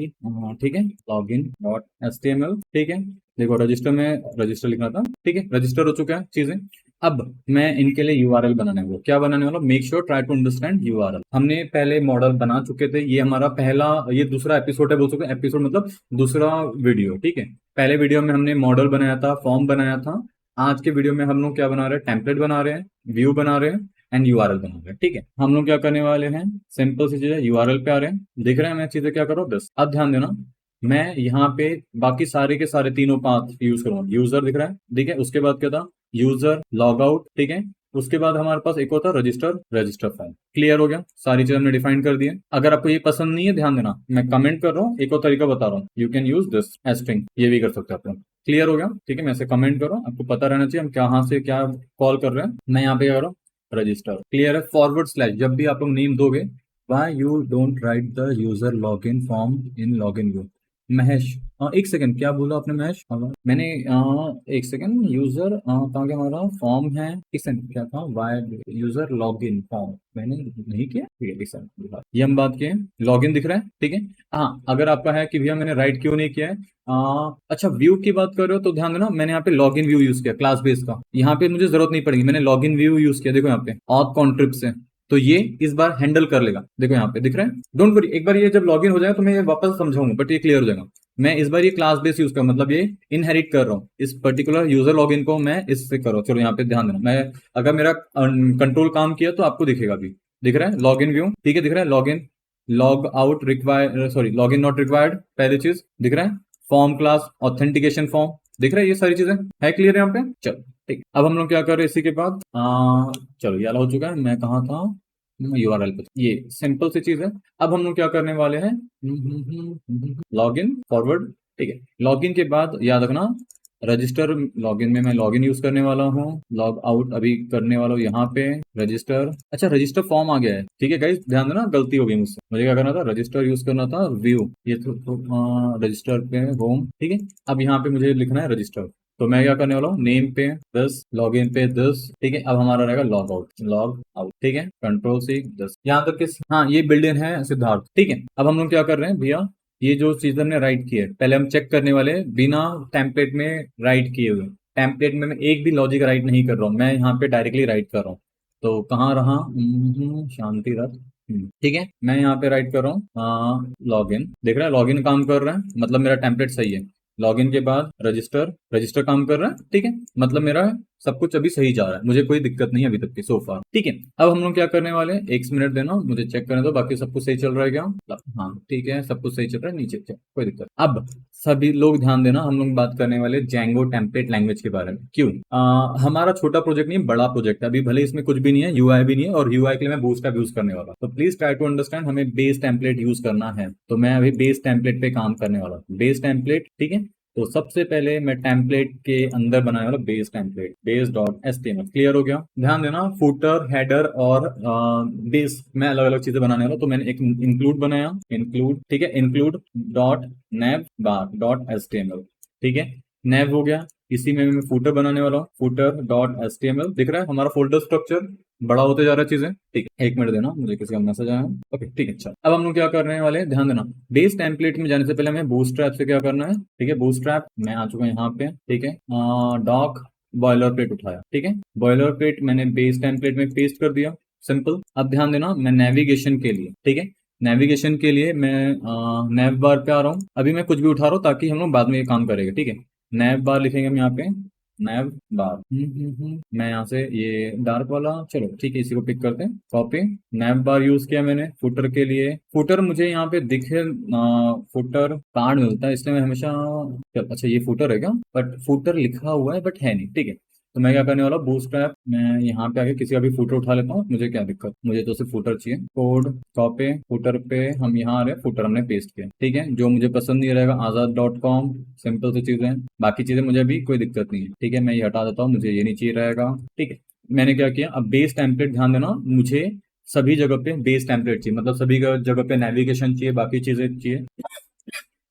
ठीक है, लॉगिन डॉट एचटीएमएल। ठीक है, देखो रजिस्टर में रजिस्टर लिखना था। ठीक है, रजिस्टर हो चुका है चीजें। अब मैं इनके लिए यूआरएल बनाने वाला, क्या बनाने वाला, make sure try to understand URL. हमने पहले मॉडल बना चुके थे, ये हमारा पहला, ये दूसरा एपिसोड है बोल सकते हैं, एपिसोड मतलब दूसरा वीडियो। ठीक है, पहले वीडियो में हमने मॉडल बनाया था, फॉर्म बनाया था। आज के वीडियो में हम लोग क्या बना रहे हैं, टेम्पलेट बना रहे हैं, व्यू बना रहे हैं एंड यूआरएल बना रहे हैं। ठीक है, हम लोग क्या करने वाले हैं, सिंपल सी चीज है, यूआरएल पे आ रहे हैं, दिख रहे हैं मैं चीजें क्या कर रहा हूँ बस। अब ध्यान देना, मैं यहाँ पे बाकी सारे के सारे तीनों पाथ यूज करूंगा। यूजर दिख रहा है, ठीक है, उसके बाद क्या था, यूजर लॉग आउट। ठीक है, उसके बाद हमारे पास एक होता है रजिस्टर, रजिस्टर फाइल। क्लियर हो गया, सारी चीज हमने डिफाइन कर दी है। अगर आपको ये पसंद नहीं है, ध्यान देना मैं कमेंट कर रहा हूँ, एक और तरीका बता रहा हूँ, you can use this string, ये भी कर सकते हैं आप लोग। क्लियर हो गया, ठीक है, मैं ऐसे कमेंट कर रहा हूँ, आपको पता रहना चाहिए हम कहाँ से क्या कॉल कर रहे हैं। मैं यहाँ पे क्या कर रहा हूँ, रजिस्टर। क्लियर है, फॉरवर्ड स्लैश जब भी आप लोग नेम दोगे, why you don't write the user log in form in log in view. Mahesh, एक सेकंड, क्या बोला आपने महेश, मैंने एक सेकंड, यूजर कहाँ गया हमारा फॉर्म है, एक सेकंड क्या था, why user log in form मैंने नहीं किया। ठीक है, एक सेकंड, ये हम बात किए, लॉग इन दिख रहा है। ठीक है, हाँ अगर आपका है कि भैया मैंने राइट क्यों नहीं किया है, अच्छा व्यू की बात कर रहे हो, तो ध्यान देना मैंने यहाँ पे लॉग इन व्यू यूज किया क्लास बेस का, यहाँ पे मुझे जरूरत नहीं पड़ेगी, मैंने लॉग इन व्यू यूज किया। देखो यहाँ पे ऑथ कॉन्ट्रिप से, तो ये इस बार हैंडल कर लेगा। देखो यहाँ पे दिख रहा है, डोंट वरी, एक बार ये जब लॉगिन हो जाएगा तो मैं ये वापस समझाऊंगा, बट ये क्लियर हो जाएगा। मैं इस बार ये क्लास बेस यूज कर, मतलब ये इनहेरिट कर रहा हूँ, इस पर्टिकुलर यूजर लॉगिन को मैं इससे कर रहा हूँ। चलो यहाँ पे ध्यान देना, मैं अगर मेरा कंट्रोल काम किया तो आपको दिखेगा भी, दिख रहा है लॉग इन व्यू। ठीक है, दिख रहा है log in, log out required, sorry log in not required, पहली चीज दिख रहा है, फॉर्म क्लास ऑथेंटिकेशन फॉर्म, दिख रहा है, ये सारी चीजें है क्लियर यहाँ पे। चलो ठीक, अब हम लोग क्या कर रहे हैं इसी के बाद, चलो ये हो चुका है, मैं कहाँ था, यूआरएल पे, ये सिंपल सी चीज है। अब हम लोग क्या करने वाले हैं, लॉग इन फॉरवर्ड। ठीक है, लॉगिन के बाद याद रखना रजिस्टर, लॉगिन में मैं लॉगिन यूज करने वाला हूँ, लॉग आउट अभी करने वाला हूँ यहाँ पे, रजिस्टर। अच्छा रजिस्टर फॉर्म आ गया है, ठीक है गाइस, ध्यान देना गलती हो गई मुझसे, मुझे क्या करना था, रजिस्टर यूज करना था, व्यू ये तो रजिस्टर पे होम। ठीक है, अब यहाँ पे मुझे लिखना है रजिस्टर, तो मैं क्या करने वाला हूँ, नेम पे दिस, लॉगिन पे दिस। ठीक है, अब हमारा रहेगा लॉग आउट, लॉग आउट। ठीक है, कंट्रोल सी दिस, यहाँ तक किस, हाँ ये बिल्ड इन है सिद्धार्थ। ठीक है, अब हम लोग क्या कर रहे हैं भैया, ये जो चीज हमने राइट की है पहले हम चेक करने वाले हैं, बिना टेम्पलेट में राइट किए हुए। टेम्पलेट में मैं एक भी लॉजिक राइट नहीं कर रहा हूँ, मैं यहाँ पे डायरेक्टली राइट कर रहा हूँ। तो कहाँ रहा, शांति रथ। ठीक है, मैं यहाँ पे राइट कर रहा हूँ लॉग इन, देख रहा है लॉग इन काम कर रहा है, मतलब मेरा टेम्पलेट सही है। लॉगिन के बाद रजिस्टर, रजिस्टर काम कर रहा है। ठीक है, मतलब मेरा सब कुछ अभी सही जा रहा है, मुझे कोई दिक्कत नहीं है अभी तक की सो फार। ठीक है, अब हम लोग क्या करने वाले हैं, एक मिनट देना मुझे चेक करने दो, बाकी सब कुछ सही चल रहा है क्या, हाँ ठीक है सब कुछ सही चल रहा है, नीचे चेक, कोई दिक्कत। अब सभी लोग ध्यान देना, हम लोग बात करने वाले जेंगो टेम्पलेट लैंग्वेज के बारे में। क्यों, हमारा छोटा प्रोजेक्ट नहीं बड़ा प्रोजेक्ट है, अभी भले इसमें कुछ भी नहीं है, यूआई भी नहीं है, और यूआई के लिए मैं बूटस्ट्रैप यूज करने वाला, तो प्लीज ट्राई टू अंडरस्टैंड, हमें बेस टेम्पलेट यूज करना है, तो मैं अभी बेस टेम्पलेट पे काम करने वाला हूँ, बेस टेम्पलेट। ठीक है, तो सबसे पहले मैं टेम्पलेट के अंदर बनाने वाला base template, base dot HTML. Clear हो गया, ध्यान देना फुटर, हेडर और बेस मैं अलग अलग चीजें बनाने वाला, तो मैंने एक इंक्लूड बनाया, इंक्लूड। ठीक है, इंक्लूड डॉट नेव बार डॉट एचटीएमएल। ठीक है, नेव हो गया, इसी में मैं फुटर बनाने वाला हूँ, फुटर डॉट एचटीएमएल। दिख रहा है हमारा फोल्डर स्ट्रक्चर बड़ा होते जा रहा है चीजें। ठीक है, एक मिनट देना, मुझे किसी का मैसेज आया। ओके ठीक है, अच्छा अब हम लोग क्या करने वाले हैं, ध्यान देना बेस टेम्पलेट में जाने से पहले हमें बूटस्ट्रैप से क्या करना है। ठीक है, बूटस्ट्रैप मैं आ चुका हूं यहाँ पे। ठीक है, डॉक बॉयलर प्लेट उठाया। ठीक है, बॉयलर प्लेट मैंने बेस टेम्पलेट में पेस्ट कर दिया, सिंपल। अब ध्यान देना मैं नेविगेशन के लिए, ठीक है, नेविगेशन के लिए मैं नैव बार पे आ रहा हूँ। अभी मैं कुछ भी उठा रहा हूँ ताकि हम लोग बाद में ये काम करेंगे, ठीक है। नैव बार लिखेंगे हम यहाँ पे, नैव बार। मैं यहाँ से ये डार्क वाला, चलो ठीक है, इसी को पिक करते हैं, कॉपी। नैव बार यूज किया मैंने फुटर के लिए। फुटर मुझे यहाँ पे दिखे, फुटर कार्ड मिलता है इसलिए मैं हमेशा, अच्छा ये फुटर है क्या, बट फुटर लिखा हुआ है बट है नहीं, ठीक है। तो मैं क्या करने वाला, बूटस्ट्रैप, मैं यहाँ पे आके किसी का भी फुटर उठा लेता हूँ, मुझे क्या दिक्कत, मुझे तो सिर्फ फुटर चाहिए। कोड कॉपी, फुटर पे हम यहाँ आ रहे हैं, फुटर हमने पेस्ट किया, ठीक है। जो मुझे पसंद नहीं रहेगा, आजाद.com, सिंपल सी चीजें हैं। बाकी चीजें मुझे अभी कोई दिक्कत नहीं है, ठीक है। मैं ये हटा देता हूँ, मुझे ये नहीं चाहिए रहेगा, ठीक है। मैंने क्या किया, अब बेस टेम्पलेट, ध्यान देना मुझे सभी जगह पे बेस टेम्पलेट चाहिए, मतलब सभी जगह पे नेविगेशन चाहिए, बाकी चीजें चाहिए।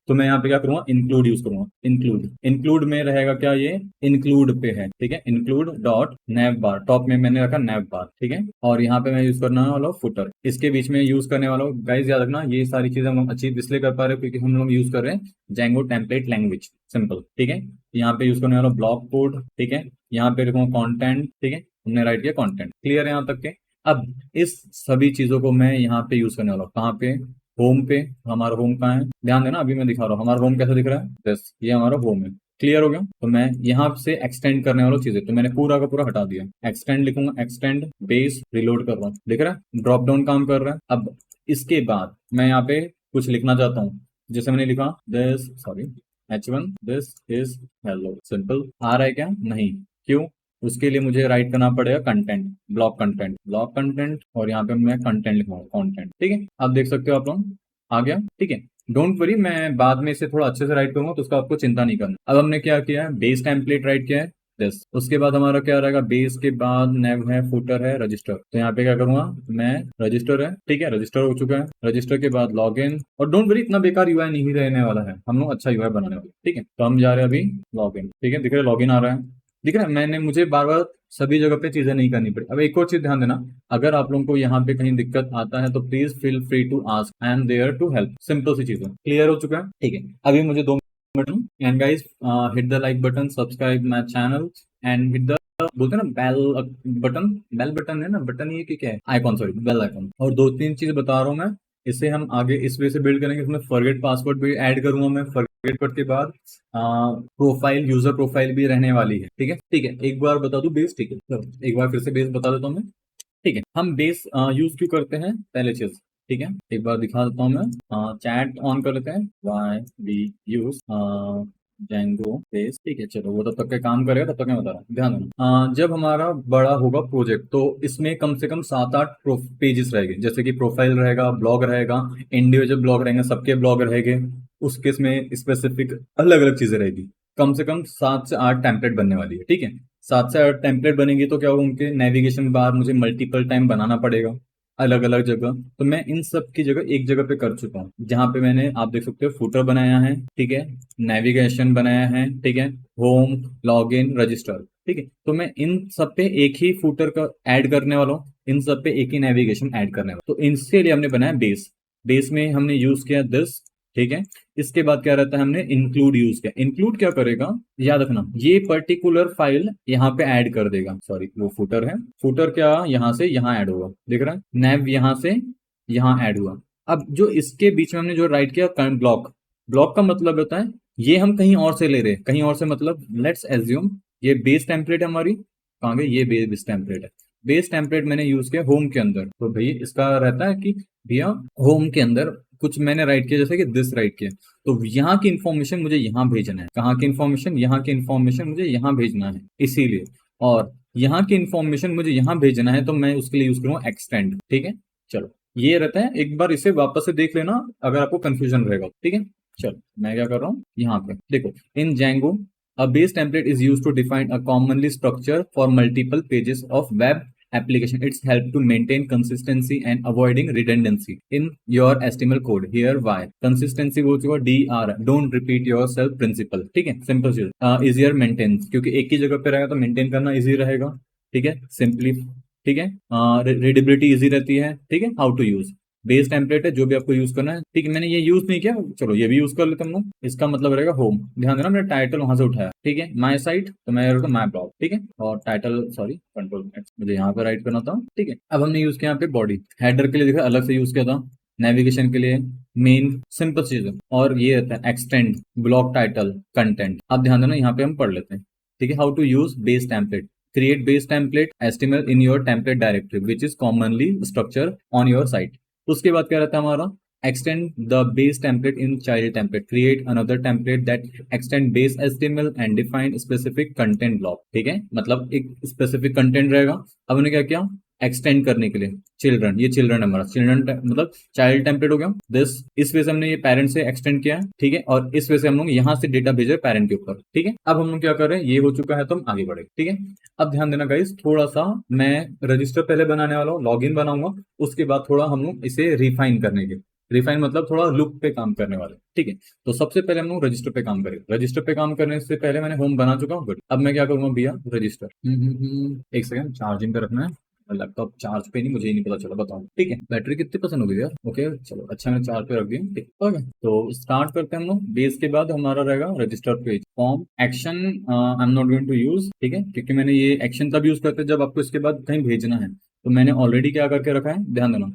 तो मैं यहाँ पे क्या करूंगा, इंक्लूड यूज करूंगा। इंक्लूड, इंक्लूड में रहेगा क्या, ये इंक्लूड पे है, ठीक है। इंक्लूड डॉट नैव बार, टॉप में मैंने रखा नैव बार, ठीक है। और यहाँ पे मैं यूज करने वाला हूँ फुटर, इसके बीच में यूज करने वाला हूँ। गाइस याद रखना, ये सारी चीजें हम अच्छी इसलिए कर पा रहे हैं क्योंकि हम लोग यूज कर रहे हैं जैंगो टेम्पलेट लैंग्वेज, सिंपल, ठीक है। यहाँ पे यूज करने वाला ब्लॉक कोड, ठीक है। यहाँ पे लिखूंगा कॉन्टेंट, ठीक है, हमने राइट किया कॉन्टेंट, क्लियर है यहाँ तक के। अब इस सभी चीजों को मैं यहाँ पे यूज करने वाला हूँ, कहाँ पे, होम पे। हमारा होम कहाँ है, ध्यान देना, अभी मैं दिखा रहा हूँ हमारा होम कैसा दिख रहा है, बस ये हमारा होम है, क्लियर हो गया। तो मैं यहाँ से एक्सटेंड करने वाला चीजें, तो मैंने पूरा का पूरा हटा दिया। एक्सटेंड लिखूंगा, एक्सटेंड बेस, रिलोड कर रहा हूँ, दिख रहा है ड्रॉप डाउन काम कर रहा है। अब इसके बाद मैं यहाँ पे कुछ लिखना चाहता हूँ, जैसे मैंने लिखा this, sorry, H1 this is hello, simple. आ रहा है क्या, नहीं, क्यों, उसके लिए मुझे राइट करना पड़ेगा content, block content, block content, और यहाँ पे मैं कंटेंट लिखूंगा, कंटेंट, ठीक है। अब देख सकते हो आप लोग, आ गया, ठीक है। डोंट वरी, मैं बाद में इसे थोड़ा अच्छे से राइट करूंगा, तो उसका आपको चिंता नहीं करना। अब हमने क्या किया है, बेस टेम्पलेट राइट किया है, दिस। उसके बाद हमारा क्या रहेगा, बेस के बाद नेव है, फुटर है, रजिस्टर। तो यहाँ पे क्या करूंगा मैं, रजिस्टर है, ठीक है, रजिस्टर हो चुका है। रजिस्टर के बाद लॉग इन, और डोंट वरी इतना बेकार यूआई नहीं रहने वाला है, हम लोग अच्छा यूआई बनाने वाले, ठीक है। तो हम जा रहे हैं अभी लॉग इन, ठीक है, दिख रहा है लॉग इन आ रहा है, दिख रहा है। मैंने, मुझे बार बार सभी जगह पे चीजें नहीं करनी पड़ी। अब एक और चीज ध्यान देना, अगर आप लोगों को यहाँ पे कहीं दिक्कत आता है तो please feel free to ask, I am there to help, simple सी चीज है, क्लियर हो चुका है, ठीक है। अभी मुझे 2 minute, and guys hit the like button, subscribe my channel, and hit the, बोलते हैं ना बेल बटन, बेल बटन है ना, बटन ये कि क्या है, आइकॉन, सॉरी बेल आइकॉन। और 2-3 चीज बता रहा हूँ मैं, इसे हम आगे इस वे से बिल्ड करेंगे। इसमें फॉरगेट पासवर्ड भी ऐड करूंगा मैं, फॉरगेट पासवर्ड के बाद प्रोफाइल, यूजर प्रोफाइल भी रहने वाली है, ठीक है, ठीक है। एक बार बता दूं बेस, ठीक है, चलो एक बार फिर से बेस बता देता हूँ मैं, ठीक है। हम बेस यूज क्यों करते हैं, पहले चीज, ठीक है, एक बार दिखा देता हूँ मैं, चैट ऑन कर लेते हैं, why we use Django base, ठीक है। चलो वो तब तक के काम करेगा, तब तक मैं बता रहा हूँ, ध्यान देना। जब हमारा बड़ा होगा प्रोजेक्ट, तो इसमें कम से कम 7-8 पेजेस रहेंगे, जैसे कि प्रोफाइल रहेगा, ब्लॉग रहेगा, इंडिविजुअल ब्लॉग रहेंगे, सबके ब्लॉग रहेंगे, उस केस में स्पेसिफिक अलग अलग चीजें रहेगी। कम से कम 7 से 8 टेम्पलेट बनने वाली है, ठीक है। 7 से 8 टेम्पलेट बनेंगी तो क्या होगा, उनके नेविगेशन बार मुझे मल्टीपल टाइम बनाना पड़ेगा, अलग अलग जगह। तो मैं इन सब की जगह एक जगह पे कर चुका हूँ, जहां पे मैंने, आप देख सकते हो, फुटर बनाया है, ठीक है, नेविगेशन बनाया है, ठीक है, होम, लॉग इन, रजिस्टर, ठीक है। तो मैं इन सब पे एक ही फुटर का ऐड करने वाला हूँ, इन सब पे एक ही नेविगेशन ऐड करने वाला हूँ। तो इसके लिए हमने बनाया बेस, बेस में हमने यूज किया दिस, ठीक है। इसके बाद क्या रहता है, हमने इंक्लूड यूज किया। इंक्लूड क्या करेगा, याद रखना, ये पर्टिकुलर फाइल यहाँ पे ऐड कर देगा, सॉरी वो फुटर है, फुटर क्या यहाँ से यहाँ ऐड होगा, दिख रहा है, नैव यहाँ से यहाँ ऐड हुआ। अब जो इसके बीच में हमने जो राइट किया ब्लॉक, ब्लॉक का मतलब होता है ये हम कहीं और से ले रहे हैं, कहीं और से मतलब लेट्स एज्यूम ये बेस टेम्पलेट है हमारी, कहाँ गई, ये बेस टेम्पलेट है। बेस टेम्पलेट मैंने यूज किया होम के अंदर, तो भैया इसका रहता है कि भैया होम के अंदर कुछ मैंने राइट किया, जैसे कि दिस राइट किया, तो यहाँ की इंफॉर्मेशन मुझे यहाँ भेजना है, कहाँ की इंफॉर्मेशन, यहाँ की इंफॉर्मेशन मुझे यहाँ भेजना है, इसीलिए। और यहाँ की इंफॉर्मेशन मुझे यहाँ भेजना है, तो मैं उसके लिए यूज करूंगा एक्सटेंड, ठीक है। चलो ये रहता है, एक बार इसे वापस से देख लेना अगर आपको कंफ्यूजन रहेगा, ठीक है। चलो मैं क्या कर रहा हूँ, यहाँ पे देखो, इन Django a base template is used to define a commonly structure for multiple pages of web application. It's help to maintain consistency and avoiding redundancy in your HTML code. Here why consistency बोल चुका, DR don't repeat yourself principle, ठीक है, सिंपल चीज। easier maintain, क्योंकि एक ही जगह पे रहेगा तो मेंटेन करना इजी रहेगा, ठीक है, सिंपली, ठीक है। रीडेबिलिटी इजी रहती है, ठीक है। How to use, base template है, जो भी आपको यूज करना है, ठीक है। मैंने ये यूज नहीं किया, चलो ये भी यूज कर लेते हम लोग। इसका मतलब रहेगा होम, ध्यान देना मैंने टाइटल वहां से उठाया, ठीक है, माय साइट, तो मैं माय ब्लॉग, ठीक है। और टाइटल, सॉरी कंट्रोल मुझे यहाँ पे राइट करना था, ठीक है। अब हमने यूज किया यहाँ पे बॉडी, हेडर के लिए देखा अलग से यूज किया था, नेविगेशन के लिए मेन, सिंपल चीज है। और ये रहता है एक्सटेंड, ब्लॉक टाइटल, कंटेंट। अब ध्यान देना, यहाँ पे हम पढ़ लेते हैं, ठीक है। How to use base template, create base template HTML in your template directory which is commonly structure on your site। उसके बाद क्या रहता है हमारा, extend the base template in child template, create another template that extend base HTML and define specific content block। ठीक है, मतलब एक specific content रहेगा। अब उन्होंने क्या किया, एक्सटेंड करने के लिए चिल्ड्रन, ये चिल्ड्रन हमारा चिल्ड्रन मतलब चाइल्ड टेम्पलेट हो गया दिस, इस वजह से हमने ये पेरेंट से एक्सटेंड किया है, ठीक है। और इस वजह से हम लोग यहाँ से डेटा भेजे पेरेंट के ऊपर, ठीक है। अब हम लोग क्या कर रहे हैं, ये हो चुका है तो हम आगे बढ़े, ठीक है। अब ध्यान देना गाइस, थोड़ा सा मैं रजिस्टर पहले बनाने वाला हूँ, लॉगिन बनाऊंगा, उसके बाद थोड़ा हम लोग इसे रिफाइन करने के, रिफाइन मतलब थोड़ा लुक पे काम करने वाले, ठीक है। तो सबसे पहले हम लोग रजिस्टर पे काम करेंगे। रजिस्टर पे काम करने से पहले मैंने होम बना चुका हूँ, गुड। अब मैं क्या करूंगा भैया, रजिस्टर, एक सेकंड चार्जिंग पे रखना है, लैपटॉप चार्ज पे नहीं, मुझे ही नहीं पता चला, बताओ, ठीक है। बैटरी कितनी परसेंट हो गई यार, ओके चलो अच्छा, मैंने चार्ज पे रख दिया, ठीक, ओके। तो स्टार्ट करते हैं हम लोग। बेस के बाद हमारा रहेगा register page, form, action I am not going to use, ठीक है, क्योंकि मैंने ये एक्शन तब यूज करते हैं जब आपको इसके बाद कहीं भेजना है। तो मैंने ऑलरेडी क्या करके रखा है, ध्यान देना,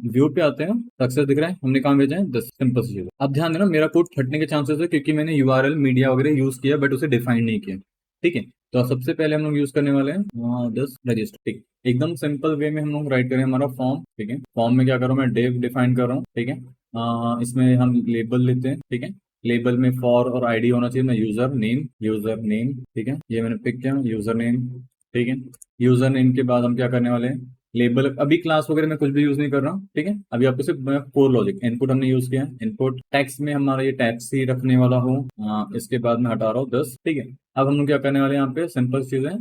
व्यू पे आते हैं, सक्सेस दिख रहा है, हमने कहाँ भेजा है, दस, सिंपल सी चीज। अब ध्यान देना, मेरा कोड फटने के चांसेस है क्योंकि मैंने यूआरएल मीडिया वगैरह यूज किया बट उसे डिफाइन नहीं किया, ठीक है। तो सबसे पहले हम लोग यूज करने वाले हैं दिस रजिस्टर, ठीक। एकदम सिंपल वे में हम लोग राइट करें हमारा फॉर्म, ठीक है। फॉर्म में क्या कर रहा हूँ मैं, डेव डिफाइन कर रहा हूँ, ठीक है। इसमें हम लेबल लेते हैं, ठीक है। लेबल में फॉर और आईडी होना चाहिए, मैं यूजर नेम, यूजर नेम, ठीक है, ये मैंने पिक किया यूजर नेम, ठीक है। यूजर नेम के बाद हम क्या करने वाले हैं, लेबल, अभी क्लास वगैरह में कुछ भी यूज नहीं कर रहा हूँ, ठीक है। अभी आपको सिर्फ कोर लॉजिक, इनपुट हमने यूज किया, इनपुट टैक्स में हमारा ये टैक्स ही रखने वाला हूँ, इसके बाद मैं हटा रहा हूँ 10, ठीक है। अब हम लोग क्या करने वाले हैं, यहाँ पे सिंपल चीज है,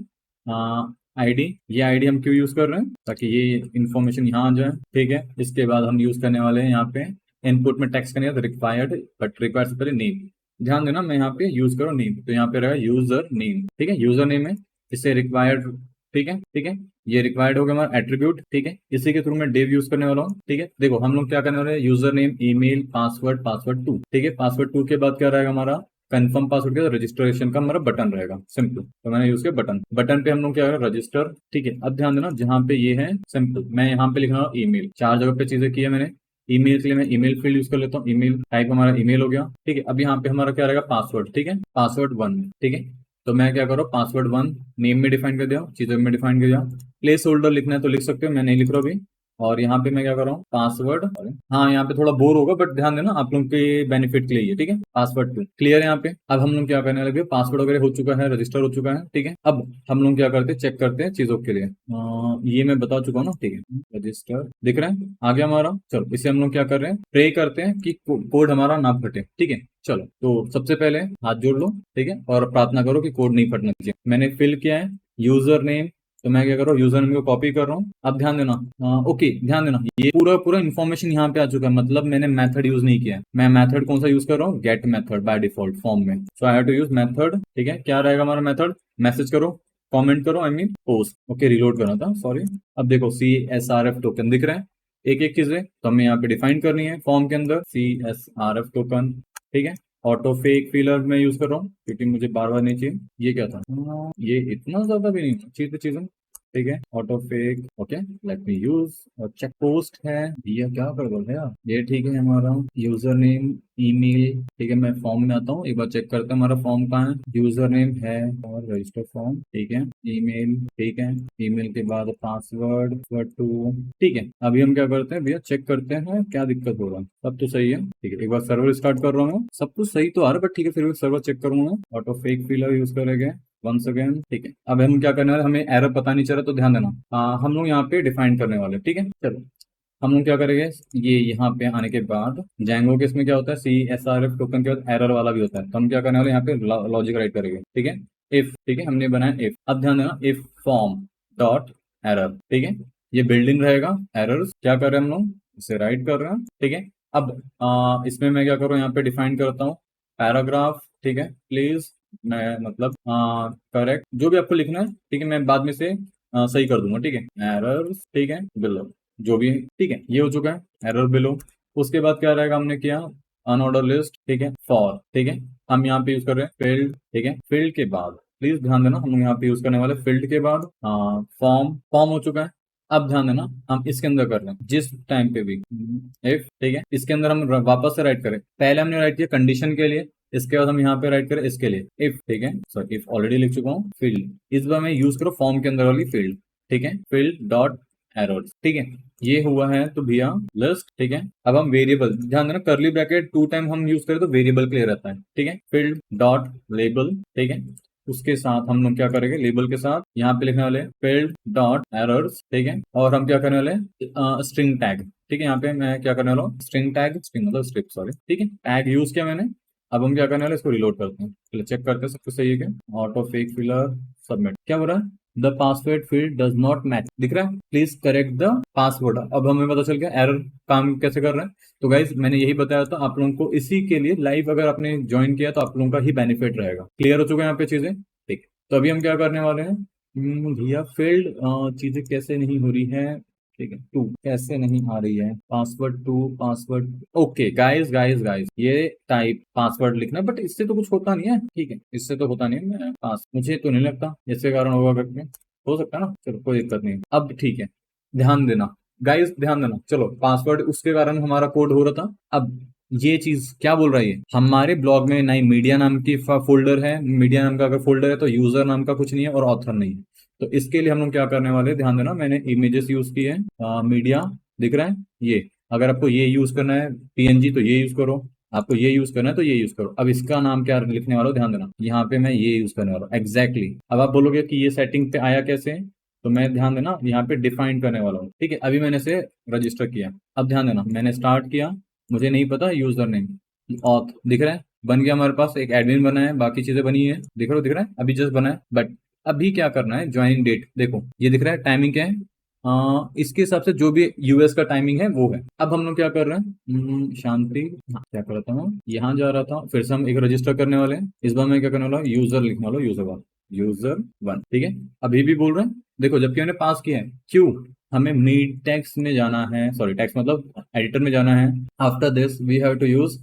आईडी, ये आईडी हम क्यों यूज कर रहे हैं, ताकि ये इन्फॉर्मेशन यहाँ आ जाए, ठीक है। इसके बाद हम यूज करने वाले हैं यहाँ पे इनपुट में टैक्स करने रिक्वायर्ड, बट रिक्वायर्ड से पहले नेम, ध्यान देना, मैं यहाँ पे यूज करूँ नेम, तो यहाँ पे रहेगा यूजर नेम, ठीक है। यूजर नेम है, इसे रिक्वायर्ड, ठीक है, ठीक है। ये रिक्वायर्ड हो गया हमारा एट्रीब्यूट, ठीक है। इसी के थ्रू मैं डेव यूज करने वाला हूँ, ठीक है। देखो हम लोग क्या करने वाले हैं, user name, email, password, password 2, ठीक है। पासवर्ड 2 के बाद क्या रहेगा हमारा, कंफर्म पासवर्ड के रजिस्ट्रेशन का हमारा बटन रहेगा, सिंपल। तो मैंने यूज किया बटन, बटन पे हम लोग क्या करें, रजिस्टर, ठीक है। अब ध्यान देना, जहां पे ये है सिंपल, मैं यहाँ पे लिख रहा हूँ ईमेल, चार जगह पे चीजें की है मैंने। ईमेल के लिए मैं ईमेल फील्ड यूज कर लेता हूँ, ईमेल टाइप हमारा ईमेल हो गया, ठीक है। अब यहाँ पे हमारा क्या रहेगा, पासवर्ड, ठीक है, पासवर्ड 1, ठीक है। तो मैं क्या करूँ, पासवर्ड 1 नेम में डिफाइन कर दिया, चीजों में डिफाइन कर दिया। प्लेस होल्डर लिखना है तो लिख सकते हो, मैं नहीं लिख रहा अभी। और यहाँ पे मैं क्या कर रहा हूँ, पासवर्ड, हाँ यहाँ पे थोड़ा बोर होगा बट ध्यान देना, आप लोगों के बेनिफिट के लिए है, ठीक है। पासवर्ड टू क्लियर है यहाँ पे। अब हम लोग क्या करने लगे, पासवर्ड वगैरह हो चुका है, रजिस्टर हो चुका है, ठीक है। अब हम लोग क्या करते हैं, चेक करते हैं चीजों के लिए, ये मैं बता चुका हूँ ना, ठीक है। रजिस्टर दिख रहा है, आ गया हमारा। चलो इसे हम लोग क्या कर रहे हैं, प्रे करते हैं कि कोड हमारा ना फटे, ठीक है। चलो तो सबसे पहले हाथ जोड़ लो, ठीक है, और प्रार्थना करो कि कोड नहीं फटना चाहिए। मैंने फिल किया है यूजर नेम, तो मैं क्या कर रहा हूँ, यूजर नेम को कॉपी कर रहा हूँ। अब ध्यान देना, ओके ध्यान देना, ये पूरा पूरा इन्फॉर्मेशन यहाँ पे आ चुका है, मतलब मैंने मेथड यूज नहीं किया है। मैं मेथड कौन सा यूज कर रहा हूँ, get method by default form में, so I have to use method, ठीक है। क्या रहेगा हमारा मेथड, मैसेज करो, कमेंट करो, I mean post, okay, reload करना था, सॉरी। अब देखो CSRF टोकन दिख रहा है, एक एक चीजें तो हमें यहाँ पे डिफाइन करनी है फॉर्म के अंदर, CSRF टोकन, ठीक है। ऑटो फेक फिलर में यूज कर रहा हूँ क्योंकि मुझे बार बार नहीं चाहिए। ये क्या था, ये इतना ज्यादा भी नहीं चीजें, ठीक है। Auto fake, okay, let me use. और चेक पोस्ट है, ये क्या कर बोल रहे हैं यार, ये ठीक है। हमारा यूजर नेम, ईमेल, ठीक है। मैं फॉर्म में आता हूँ, एक बार चेक करते हैं हमारा फॉर्म कहाँ है। यूजर नेम है और रजिस्टर फॉर्म, ठीक है। ईमेल, ठीक है। ईमेल के बाद पासवर्ड, टू, ठीक है। अभी हम क्या करते हैं भैया, चेक करते हैं क्या दिक्कत हो रहा है। सब तो सही है, ठीक है। एक बार सर्वर स्टार्ट कर रहा हूँ, सब कुछ सही तो आ रहा है बट ठीक है, फिर भी सर्वर चेक करूंगा। ऑटो फेक फिलर यूज करेंगे वंस अगेन, ठीक है। अब हम क्या करने वाले, हमें एरर पता नहीं चल रहा, तो ध्यान देना, हम लोग यहाँ पे डिफाइन करने वाले, ठीक है। चलो हम लोग क्या करेंगे, ये यहाँ पे आने के बाद जैंगो के इसमें क्या होता है, CSRF टोकन के बाद एरर वाला भी होता है, तो हम क्या करने वाले, यहाँ पे लॉजिक राइट करेंगे, ठीक है। इफ, ठीक है, हमने बनाया इफ। अब ध्यान देना, इफ फॉर्म डॉट एरर, ठीक है। ये बिल्डिंग रहेगा, एरर्स क्या कर रहे हैं हम लोग, इसे राइट कर रहे हैं, ठीक है। अब इसमें मैं क्या करूँ, यहाँ पे डिफाइन करता हूँ पैराग्राफ, ठीक है। प्लीज, मैं मतलब करेक्ट जो भी आपको लिखना है, ठीक है, मैं बाद में से सही कर दूंगा, ठीक है। एरर्स, ठीक है, बिलो, जो भी है, ठीक है। ये हो चुका है एरर बिलो। उसके बाद क्या रहेगा, हमने किया अनऑर्डर लिस्ट, ठीक है, फॉर, ठीक है। हम यहाँ पे यूज कर रहे हैं फील्ड, ठीक है। फील्ड के बाद प्लीज ध्यान देना, हम लोग यहाँ पे यूज करने वाले फील्ड के बाद फॉर्म, फॉर्म हो चुका है, अब ध्यान देना, हम इसके अंदर कर रहे हैं जिस टाइम पे भी इफ, ठीक है, इसके अंदर हम वापस से राइट करें, पहले हमने राइट किया कंडीशन के लिए, इसके बाद हम यहाँ पे राइट करें इसके लिए इफ, ठीक है, सॉरी इफ ऑलरेडी लिख चुका हूँ, फील्ड, इस बार मैं यूज करो फॉर्म के अंदर वाली फील्ड, ठीक है, फील्ड डॉट एरर्स, ठीक है, ये हुआ है तो भैया लिस्ट, ठीक है। अब हम वेरिएबल, ध्यान देना करली ब्रैकेट 2 टाइम हम यूज करें तो वेरिएबल क्लियर रहता है, ठीक है, फील्ड डॉट लेबल, ठीक है, उसके साथ हम लोग क्या करेंगे, लेबल के साथ यहाँ पे लिखने वाले फील्ड डॉट एरर्स, ठीक है, और हम क्या करने वाले स्ट्रिंग टैग, ठीक है, यहाँ पे मैं क्या करने वाला हूँ स्ट्रिंग टैग, स्ट्रिंग मतलब स्ट्रिप, सॉरी, ठीक है, टैग यूज किया मैंने। अब हम क्या करने वाले इसको रिलोड करते हैं, चलो चेक करते हैं सब कुछ सही है क्या, ऑटो फेक फिलर सबमिट, क्या हो रहा है, the password field does not match, दिख रहा है, प्लीज करेक्ट द पासवर्ड। अब हमें पता चल गया एरर काम कैसे कर रहे हैं। तो गाइज मैंने यही बताया था आप लोगों को, इसी के लिए लाइव अगर आपने ज्वाइन किया तो आप लोगों का ही बेनिफिट रहेगा। क्लियर हो चुका है यहाँ पे चीजें, ठीक। तो अभी हम क्या करने वाले हैं, भैया फील्ड चीजें कैसे नहीं हो रही है, ठीक है, टू कैसे नहीं आ रही है, password to password, okay guys guys guys, ये टाइप पासवर्ड लिखना, बट इससे तो कुछ होता नहीं है, ठीक है, इससे तो होता नहीं है, मैं पास मुझे तो नहीं लगता इससे कारण होगा करके, हो सकता है ना, चलो कोई दिक्कत नहीं। अब ठीक है, ध्यान देना गाइस, ध्यान देना, चलो पासवर्ड उसके कारण हमारा कोड हो रहा था। अब ये चीज क्या बोल रही है, हमारे ब्लॉग में ना ही मीडिया नाम की फोल्डर है, मीडिया नाम का अगर फोल्डर है तो यूजर नाम का कुछ नहीं है और ऑथर नहीं है। तो इसके लिए हम लोग क्या करने वाले हैं, ध्यान देना, मैंने इमेजेस यूज की है, मीडिया दिख रहा है ये, अगर आपको ये यूज करना है पीएनजी तो ये यूज करो, आपको ये यूज करना है तो ये यूज करो। अब इसका नाम क्या लिखने वाला हूं, ध्यान देना, यहाँ पे मैं ये यूज करने वाला हूँ एग्जैक्टली। अब आप बोलोगे कि ये सेटिंग पे आया कैसे, तो मैं ध्यान देना यहाँ पे डिफाइन करने वाला हूँ, ठीक है, अभी मैंने इसे रजिस्टर किया। अब ध्यान देना मैंने स्टार्ट किया, मुझे नहीं पता यूजर नेम, ऑथ दिख रहा है, बन गया हमारे पास, एक एडमिन बना है, बाकी चीजें बनी है, दिख रहा है अभी जस्ट बना है। बट अभी क्या करना है, ज्वाइनिंग डेट देखो ये दिख रहा है, टाइमिंग क्या है, इसके हिसाब से जो भी यूएस का टाइमिंग है वो है। अब हम लोग क्या कर रहे हैं, शांति, हाँ, क्या कर रहा था मैं, यहाँ जा रहा था, फिर से हम एक रजिस्टर करने वाले हैं, इस बार मैं क्या करने वाला हूँ, यूजर लिखने वाला हूँ, यूजर वन, ठीक है। अभी भी बोल रहे हैं, देखो जबकि मैंने पास किया है, क्यों, हमें मीड टेक्स्ट में जाना है, सॉरी टेक्स्ट मतलब एडिटर में जाना है। After this we have to use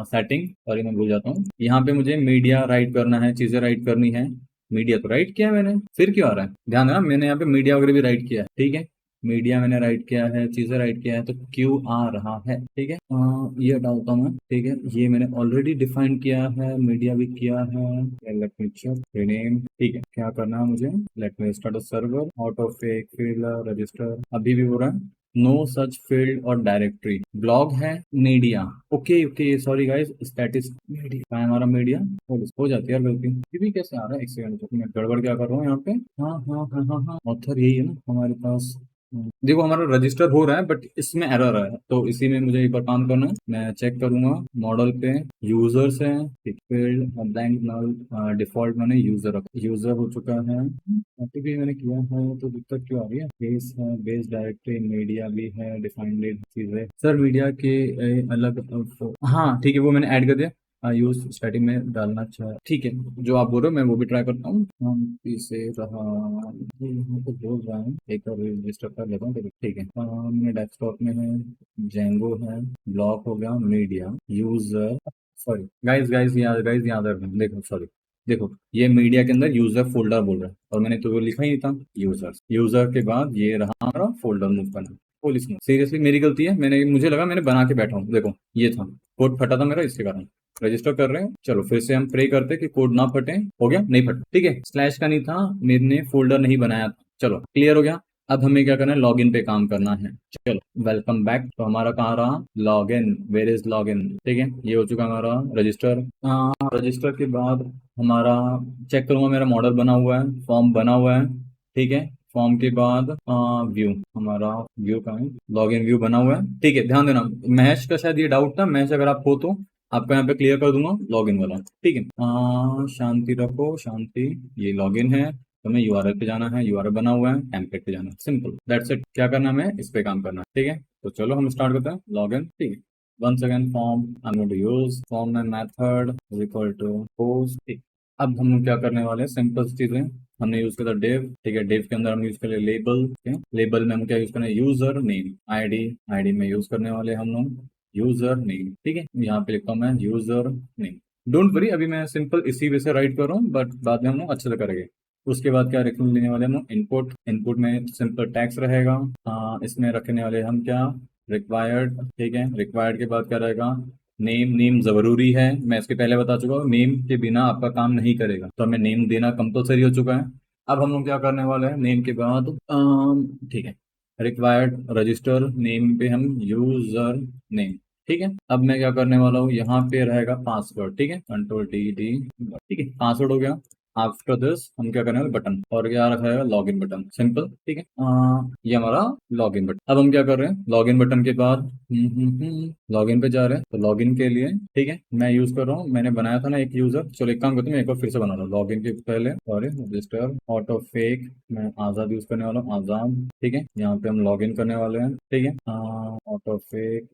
setting, sorry मैं भूल जाता हूँ, यहाँ पे मुझे मीडिया राइट करना है, चीजें राइट करनी है, मीडिया तो राइट किया है मैंने, फिर क्यों आ रहा है, ध्यान देना मैंने यहाँ पे मीडिया वगैरह भी राइट किया है, ठीक है, मीडिया मैंने राइट किया है, चीजें राइट किया है, तो क्यों आ रहा है, ठीक है, ये डालता हूँ मैं, ठीक है, ये मैंने ऑलरेडी डिफाइन किया है, मीडिया भी किया है, लेट मी चेक रीनेम, ठीक है, क्या करना है मुझे, let me start a server, auto fake field register, अभी भी हो रहा है, नो सच फील्ड और डायरेक्टरी, ब्लॉग है media, okay okay sorry guys, static media कहाँ है हमारा मीडिया, हो जाती है यार गलती, ये भी कैसे आ रहा है, एक सेकंड तो मैं गड़बड़ क्या कर रहा हूँ यहाँ पे, हाँ हाँ हाँ हाँ हाँ, ऑथर यही है ना हमारे पास। देखो हमारा रजिस्टर हो रहा है बट इसमें एरर है, तो इसी में मुझे एक बार काम करना है, मैं चेक करूंगा मॉडल पे, यूजर्स है, फील्ड ब्लैंक नल, डिफॉल्ट मैंने यूजर रखा, यूजर हो चुका है, अभी भी मैंने किया है, तो दिक्कत क्यों आ रही है, बेस है, बेस डायरेक्टरी मीडिया भी है, डिफाइंड चीजें सर मीडिया के अलग हाँ ठीक है, वो मैंने ऐड कर दिया, यूज स्टार्टिंग में डालना चाह, ठीक है, जो आप बोल रहे हो मैं वो भी ट्राई करता हूँ, हम इसे रहा ये यहाँ पे बोल रहा हूँ, एक और रजिस्टर कर लेता हूँ, ठीक है, मेरे डेस्कटॉप में है, जेंगो है, ब्लॉक हो गया, मीडिया यूजर, सॉरी गाइस याद रखना, देखो सॉरी, देखो ये मीडिया के अंदर यूजर फोल्डर बोल रहा है और मैंने तो वो लिखा ही नहीं था, यूजर के बाद ये रहा हमारा फोल्डर मूव करना, पुलिस सीरियसली मेरी गलती है, मैंने मुझे लगा मैंने बना के बैठा हूँ, देखो ये था कोड फटा था मेरा, इसके कारण रजिस्टर कर रहे हैं, चलो फिर से हम प्रे करते हैं कि कोड ना फटे, हो गया नहीं फटा, ठीक है, स्लैश का नहीं था, मैंने फोल्डर नहीं बनाया था, चलो क्लियर हो गया। अब हमें क्या करना है, लॉगिन पे काम करना है, चलो वेलकम बैक, तो हमारा कहाँ रहा, लॉगिन, वेयर इज लॉगिन, ठीक है, ये हो चुका हमारा रजिस्टर, रजिस्टर के बाद हमारा चेक करूंगा मेरा मॉडल बना हुआ है, फॉर्म बना हुआ है, ठीक है, फॉर्म के बाद व्यू, हमारा व्यू का है, लॉगिन व्यू बना हुआ है, ठीक है, ध्यान देना महेश का शायद ये डाउट था, महेश अगर आप हो तो आपको यहाँ पे क्लियर कर दूंगा लॉगिन वाला, ठीक है, शांति रखो, शांति, ये लॉगिन है, तो हमें यूआरएल पे जाना है, यूआरएल बना हुआ है, टेम्पलेट पे जाना है, सिंपल दैट्स इट, क्या करना है हमें इस पे काम करना है, ठीक है, तो चलो हम स्टार्ट करते हैं लॉगिन, ठीक है, once again form I'm going to use form and method is equal to post, ठीक। अब हम लोग क्या करने वाले हैं, सिंपल चीजें हमने यूज किया था डेव, ठीक है, डेव के अंदर हम यूज करें लेबल, ठीक है, लेबल में हम क्या यूज करें, यूजर नेम, आईडी, आईडी में यूज करने वाले हम लोग यूजर नेम, ठीक है, यहाँ पे लिखता हूँ मैं यूजर नेम, डोंट वरी अभी मैं सिंपल इसी वे से राइट कर रहा हूँ, बट बाद में हम लोग अच्छे से करेंगे, उसके बाद क्या रखने लेने वाले हम इनपुट, इनपुट में सिंपल टैक्स रहेगा। इसमें रखने वाले हम क्या, रिक्वायर्ड, ठीक है। रिक्वायर्ड के बाद क्या रहेगा, नेम, नेम जरूरी है, मैं इसके पहले बता चुका हूँ, नेम के बिना आपका काम नहीं करेगा, तो हमें नेम देना कंपलसरी हो चुका है। अब हम लोग क्या करने वाले हैं, नेम के बाद ठीक है, रिक्वायर्ड रजिस्टर नेम पे हम यूजर नेम, ठीक है। अब मैं क्या करने वाला हूँ, यहाँ पे रहेगा पासवर्ड, ठीक है, कंट्रोल डी डी, ठीक है, पासवर्ड हो गया। आफ्टर दिस हम क्या करने वाले, बटन, और क्या रखा है, लॉग इन बटन, सिंपल, ठीक है। ये हमारा लॉग इन बटन। अब हम क्या कर रहे हैं, लॉग इन बटन के बाद लॉग इन पे जा रहे हैं, तो लॉग इन के लिए, ठीक है, मैं यूज कर रहा हूँ, मैंने बनाया था ना एक यूजर, चलो एक काम करते हैं, मैं एक बार फिर से बना रहा हूँ। लॉग इन के पहले सॉरी, रजिस्टर ऑटो फेक, मैं आजाद यूज करने वाला हूँ, आजाद, ठीक है। यहाँ पे हम लॉग इन करने वाले हैं, ठीक है, ऑटो फेक,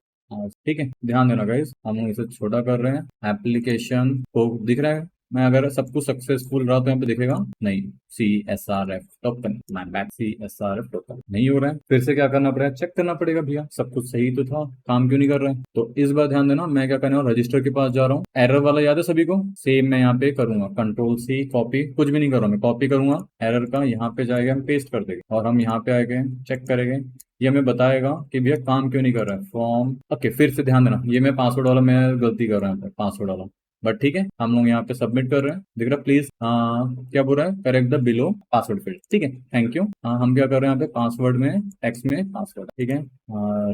ठीक है। ध्यान देना गाइस, हम लोग इसे छोटा कर रहे हैं, एप्लीकेशन को दिख रहा है, मैं अगर सब कुछ सक्सेसफुल रहा तो यहाँ पे दिखेगा नहीं, CSRF टोकन, मैं बैक CSRF टोकन नहीं हो रहा है, फिर से क्या करना पड़ेगा, चेक करना पड़ेगा, भैया सब कुछ सही तो था, काम क्यों नहीं कर रहा है। तो इस बार ध्यान देना, मैं क्या करने वाला, रजिस्टर के पास जा रहा हूँ, एरर वाला याद है सभी को, सेम मैं यहाँ पे करूंगा, कंट्रोल C कॉपी, कुछ भी नहीं कर रहा मैं, कॉपी करूंगा एरर का, यहाँ पे जाएगा, हम पेस्ट कर देंगे, और हम यहाँ पे आएंगे, चेक करेंगे, ये हमें बताएगा कि भैया काम क्यों नहीं कर रहा है, फॉर्म, ओके। फिर से ध्यान देना, ये मैं पासवर्ड वाला, मैं गलती कर रहा हूँ पासवर्ड वाला, बट ठीक है, हम लोग यहाँ पे सबमिट कर रहे हैं, दिख रहा प्लीज, क्या बोल रहा है, correct the below password field, ठीक है, थैंक यू। हम क्या कर रहे हैं यहाँ पे, पासवर्ड में टेक्स्ट में पासवर्ड, ठीक है,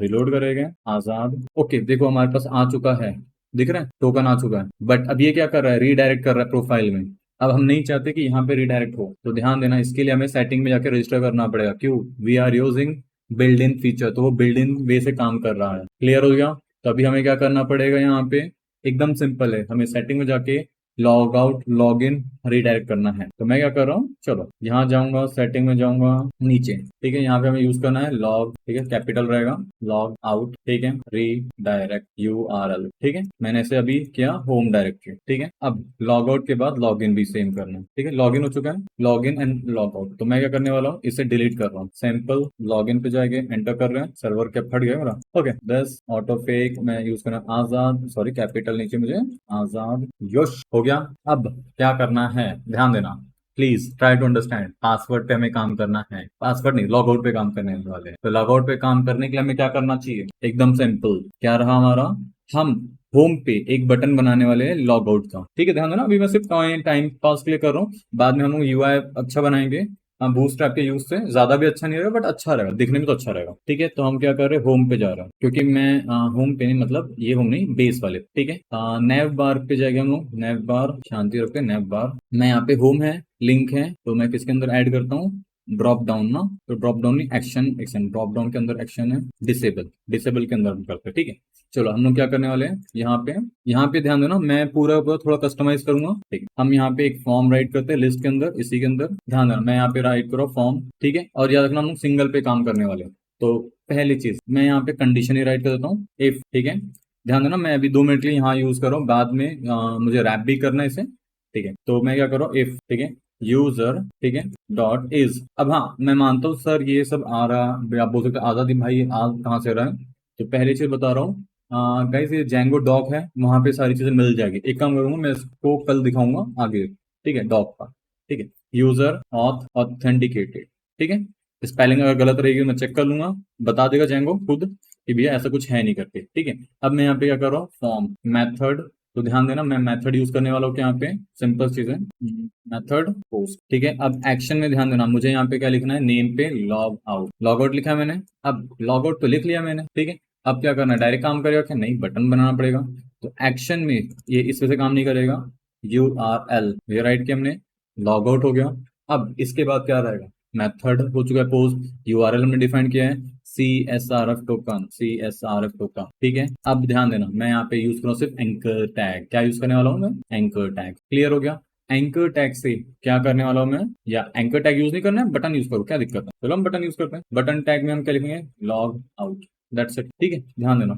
रिलोड करेंगे, आजाद, ओके। देखो हमारे पास आ चुका है, दिख रहा है, टोकन आ चुका है, बट अब ये क्या कर रहा है, रीडायरेक्ट कर रहा है प्रोफाइल में। अब हम नहीं चाहते कि यहाँ पे रीडायरेक्ट हो, तो ध्यान देना, इसके लिए हमें सेटिंग में जाकर रजिस्टर करना पड़ेगा, क्यों, we are using build in feature, तो वो बिल्ड इन वे से काम कर रहा है, क्लियर हो गया। तो अभी हमें क्या करना पड़ेगा, यहाँ पे एकदम सिंपल है, हमें सेटिंग में जाके log out log in redirect करना है। तो मैं क्या कर रहा हूँ, चलो यहाँ जाऊंगा, सेटिंग में जाऊंगा, नीचे, ठीक है, यहाँ पे हमें यूज करना है लॉग, ठीक है, कैपिटल रहेगा, लॉग आउट, ठीक है, रीडायरेक्ट URL, ठीक है, मैंने इसे अभी किया होम डायरेक्टरी, ठीक है। अब लॉग आउट के बाद लॉग इन भी सेम करना है, ठीक है, लॉग इन हो चुका है, log in and log out, तो मैं क्या करने वाला हूँ, इसे डिलीट कर रहा हूँ, सिंपल लॉग इन पे जाएंगे, एंटर कर रहे हैं, सर्वर क्या फट गया मेरा, ओके, बस ऑटो फेक मैं यूज करना, आजाद, सॉरी कैपिटल नीचे मुझे, आजाद, योश हो गया। अब क्या करना है, ध्यान देना, please try to understand, password पे हमें काम करना है, पासवर्ड नहीं, लॉग आउट पे काम करने वाले हैं, तो लॉग आउट पे काम करने के लिए हमें क्या करना चाहिए, एकदम सिंपल, क्या रहा हमारा, हम होम पे एक बटन बनाने वाले हैं लॉग आउट का, ठीक है, ध्यान देना, अभी मैं सिर्फ टाइम पास के लिए कर रहा हूँ, बाद में हम लोग UI अच्छा बनाएंगे, हाँ, बूटस्ट्रैप के यूज से ज्यादा भी अच्छा नहीं रहेगा, बट अच्छा रहेगा, दिखने में तो अच्छा रहेगा, ठीक है। तो हम क्या कर रहे हैं, होम पे जा रहे हैं, क्योंकि मैं होम पे नहीं, मतलब ये होम नहीं, बेस वाले, ठीक है, नैव बार पे जाएंगे हम लोग, नैव बार, शांति रखते, नैव बार, मैं यहाँ पे होम है, लिंक है, तो मैं किसके अंदर ऐड करता हूँ, ड्रॉप डाउन ना, तो ड्रॉप डाउन नहीं, एक्शन, एक्शन ड्रॉप डाउन के अंदर एक्शन है, डिसेबल, डिसेबल के अंदर हम करते हैं, ठीक है। चलो हम लोग क्या करने वाले हैं, यहाँ पे ध्यान देना, मैं पूरा पूरा थोड़ा कस्टमाइज करूंगा, ठीक है। हम यहाँ पे एक फॉर्म राइट करते हैं लिस्ट के अंदर, इसी के अंदर ध्यान देना, मैं यहाँ पे राइट करो फॉर्म, ठीक है, और याद रखना हम लोग सिंगल पे काम करने वाले हैं, तो पहली चीज मैं यहाँ पे कंडीशन ही राइट कर देता हूँ, इफ, ठीक है, ध्यान देना, मैं अभी 2 मिनट के लिए यहाँ यूज कर रहा हूँ, बाद में मुझे रैप भी करना है इसे, ठीक है, तो मैं क्या कर रहा हूँ, इफ, ठीक है, यूजर, ठीक है, डॉट इज, अब हाँ मैं मानता हूँ सर ये सब आ रहा, आप बोल सकते आजादी भाई आ कहाँ से रहा है, तो पहली चीज बता रहा हूँ, गाइस ये जेंगो डॉक है, वहां पे सारी चीजें मिल जाएगी, एक काम करूंगा मैं इसको कल दिखाऊंगा आगे, ठीक है, डॉक का, ठीक है, यूजर ऑथ ऑथेंटिकेटेड, ठीक है, स्पेलिंग अगर गलत रहेगी मैं चेक कर लूंगा, बता देगा जेंगो खुद कि भैया ऐसा कुछ है नहीं करके, ठीक है। अब मैं यहाँ पे क्या कर रहा हूँ, फॉर्म मेथड, तो ध्यान देना मैं मेथड यूज करने वाला हूँ, यहाँ पे सिंपल चीज है, मेथड पोस्ट, ठीक है। अब एक्शन में ध्यान देना, मुझे यहाँ पे क्या लिखना है, नेम पे लॉग आउट लिखा है मैंने, अब लॉग आउट तो लिख लिया मैंने, ठीक है। अब क्या करना है, डायरेक्ट काम करेगा क्या, नहीं, बटन बनाना पड़ेगा, तो एक्शन में ये इस वजह से काम नहीं करेगा, URL ये राइट किया हमने, लॉग आउट हो गया। अब इसके बाद क्या रहेगा, मेथड हो चुका है, पोस्ट, URL हमने डिफाइन किया है, CSRF टोकन, CSRF टोकन, ठीक है। अब ध्यान देना, मैं यहाँ पे यूज कर रहा हूँ सिर्फ एंकर टैग, क्या यूज करने वाला हूँ मैं, एंकर टैग, क्लियर हो गया। एंकर टैग से क्या करने वाला हूँ मैं, या एंकर टैग यूज नहीं करना है, बटन यूज करो, क्या दिक्कत है, चलो हम बटन यूज करते हैं, बटन टैग में हम क्या लिखेंगे, लॉग आउट, दैट्स इट, ठीक है। ध्यान देना,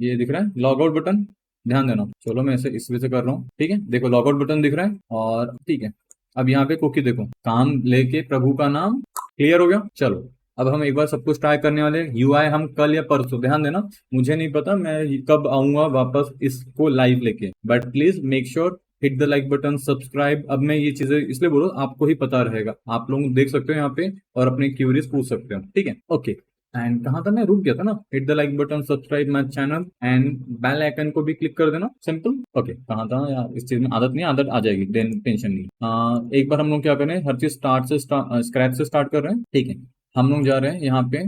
ये दिख रहा है लॉग आउट बटन, ध्यान देना, चलो मैं इसे इस वजह से कर रहा हूँ, ठीक है, देखो लॉग आउट बटन दिख रहा है, और ठीक है। अब यहाँ पे कुकी देखो, काम लेके प्रभु का नाम, क्लियर हो गया। चलो अब हम एक बार सब कुछ ट्राई करने वाले हैं, UI हम कल या परसों, ध्यान देना, मुझे नहीं पता मैं कब आऊंगा वापस इसको लाइव लेके, but please make sure hit the like button, subscribe. अब मैं ये चीजें इसलिए बोलो, आपको ही पता रहेगा, आप लोग देख सकते हो यहाँ पे और अपने क्यूरीज पूछ सकते हो, ठीक है। ओके, एंड कहाँ था, मैं रुक गया था ना। Hit the like button, subscribe my channel and bell icon को भी क्लिक कर देना, सिंपल। ओके, कहाँ था यार, इस चीज में आदत नहीं, आदत आ जाएगी, टेंशन नहीं। एक बार हम लोग क्या करें, हर चीज स्क्रैच से स्टार्ट कर रहे हैं, ठीक है। हम लोग जा रहे हैं यहाँ पे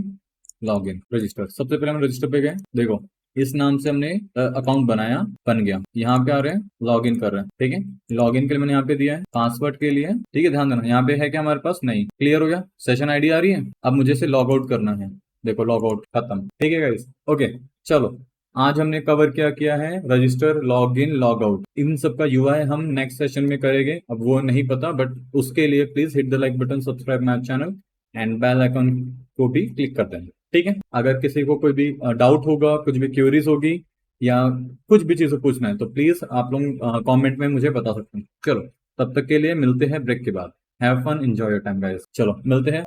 लॉग इन रजिस्टर। सबसे पहले हम रजिस्टर पे गए, देखो इस नाम से हमने अकाउंट बनाया, बन गया। यहाँ पे आ रहे हैं, लॉग इन कर रहे हैं, ठीक है। लॉग इन के लिए मैंने यहाँ पे दिया है पासवर्ड के लिए, ठीक है। ध्यान देना, यहाँ पे है क्या हमारे पास, नहीं, क्लियर हो गया। सेशन आईडी आ रही है, अब मुझे इसे लॉग आउट करना है, देखो लॉग आउट खत्म, ठीक है गाइस। ओके, चलो आज हमने कवर क्या किया है, register, log in, log out, इन सब का यूआई हम नेक्स्ट सेशन में करेंगे। अब वो नहीं पता, बट उसके लिए please hit the like button, subscribe my channel and bell icon को भी क्लिक कर दें, ठीक है। अगर किसी को कोई भी डाउट होगा, कुछ भी क्यूरीज होगी या कुछ भी चीजें पूछना है, तो प्लीज आप लोग कमेंट में मुझे बता सकते हैं। चलो, तब तक के लिए मिलते हैं ब्रेक के बाद। Have fun, enjoy your time guys. चलो मिलते हैं।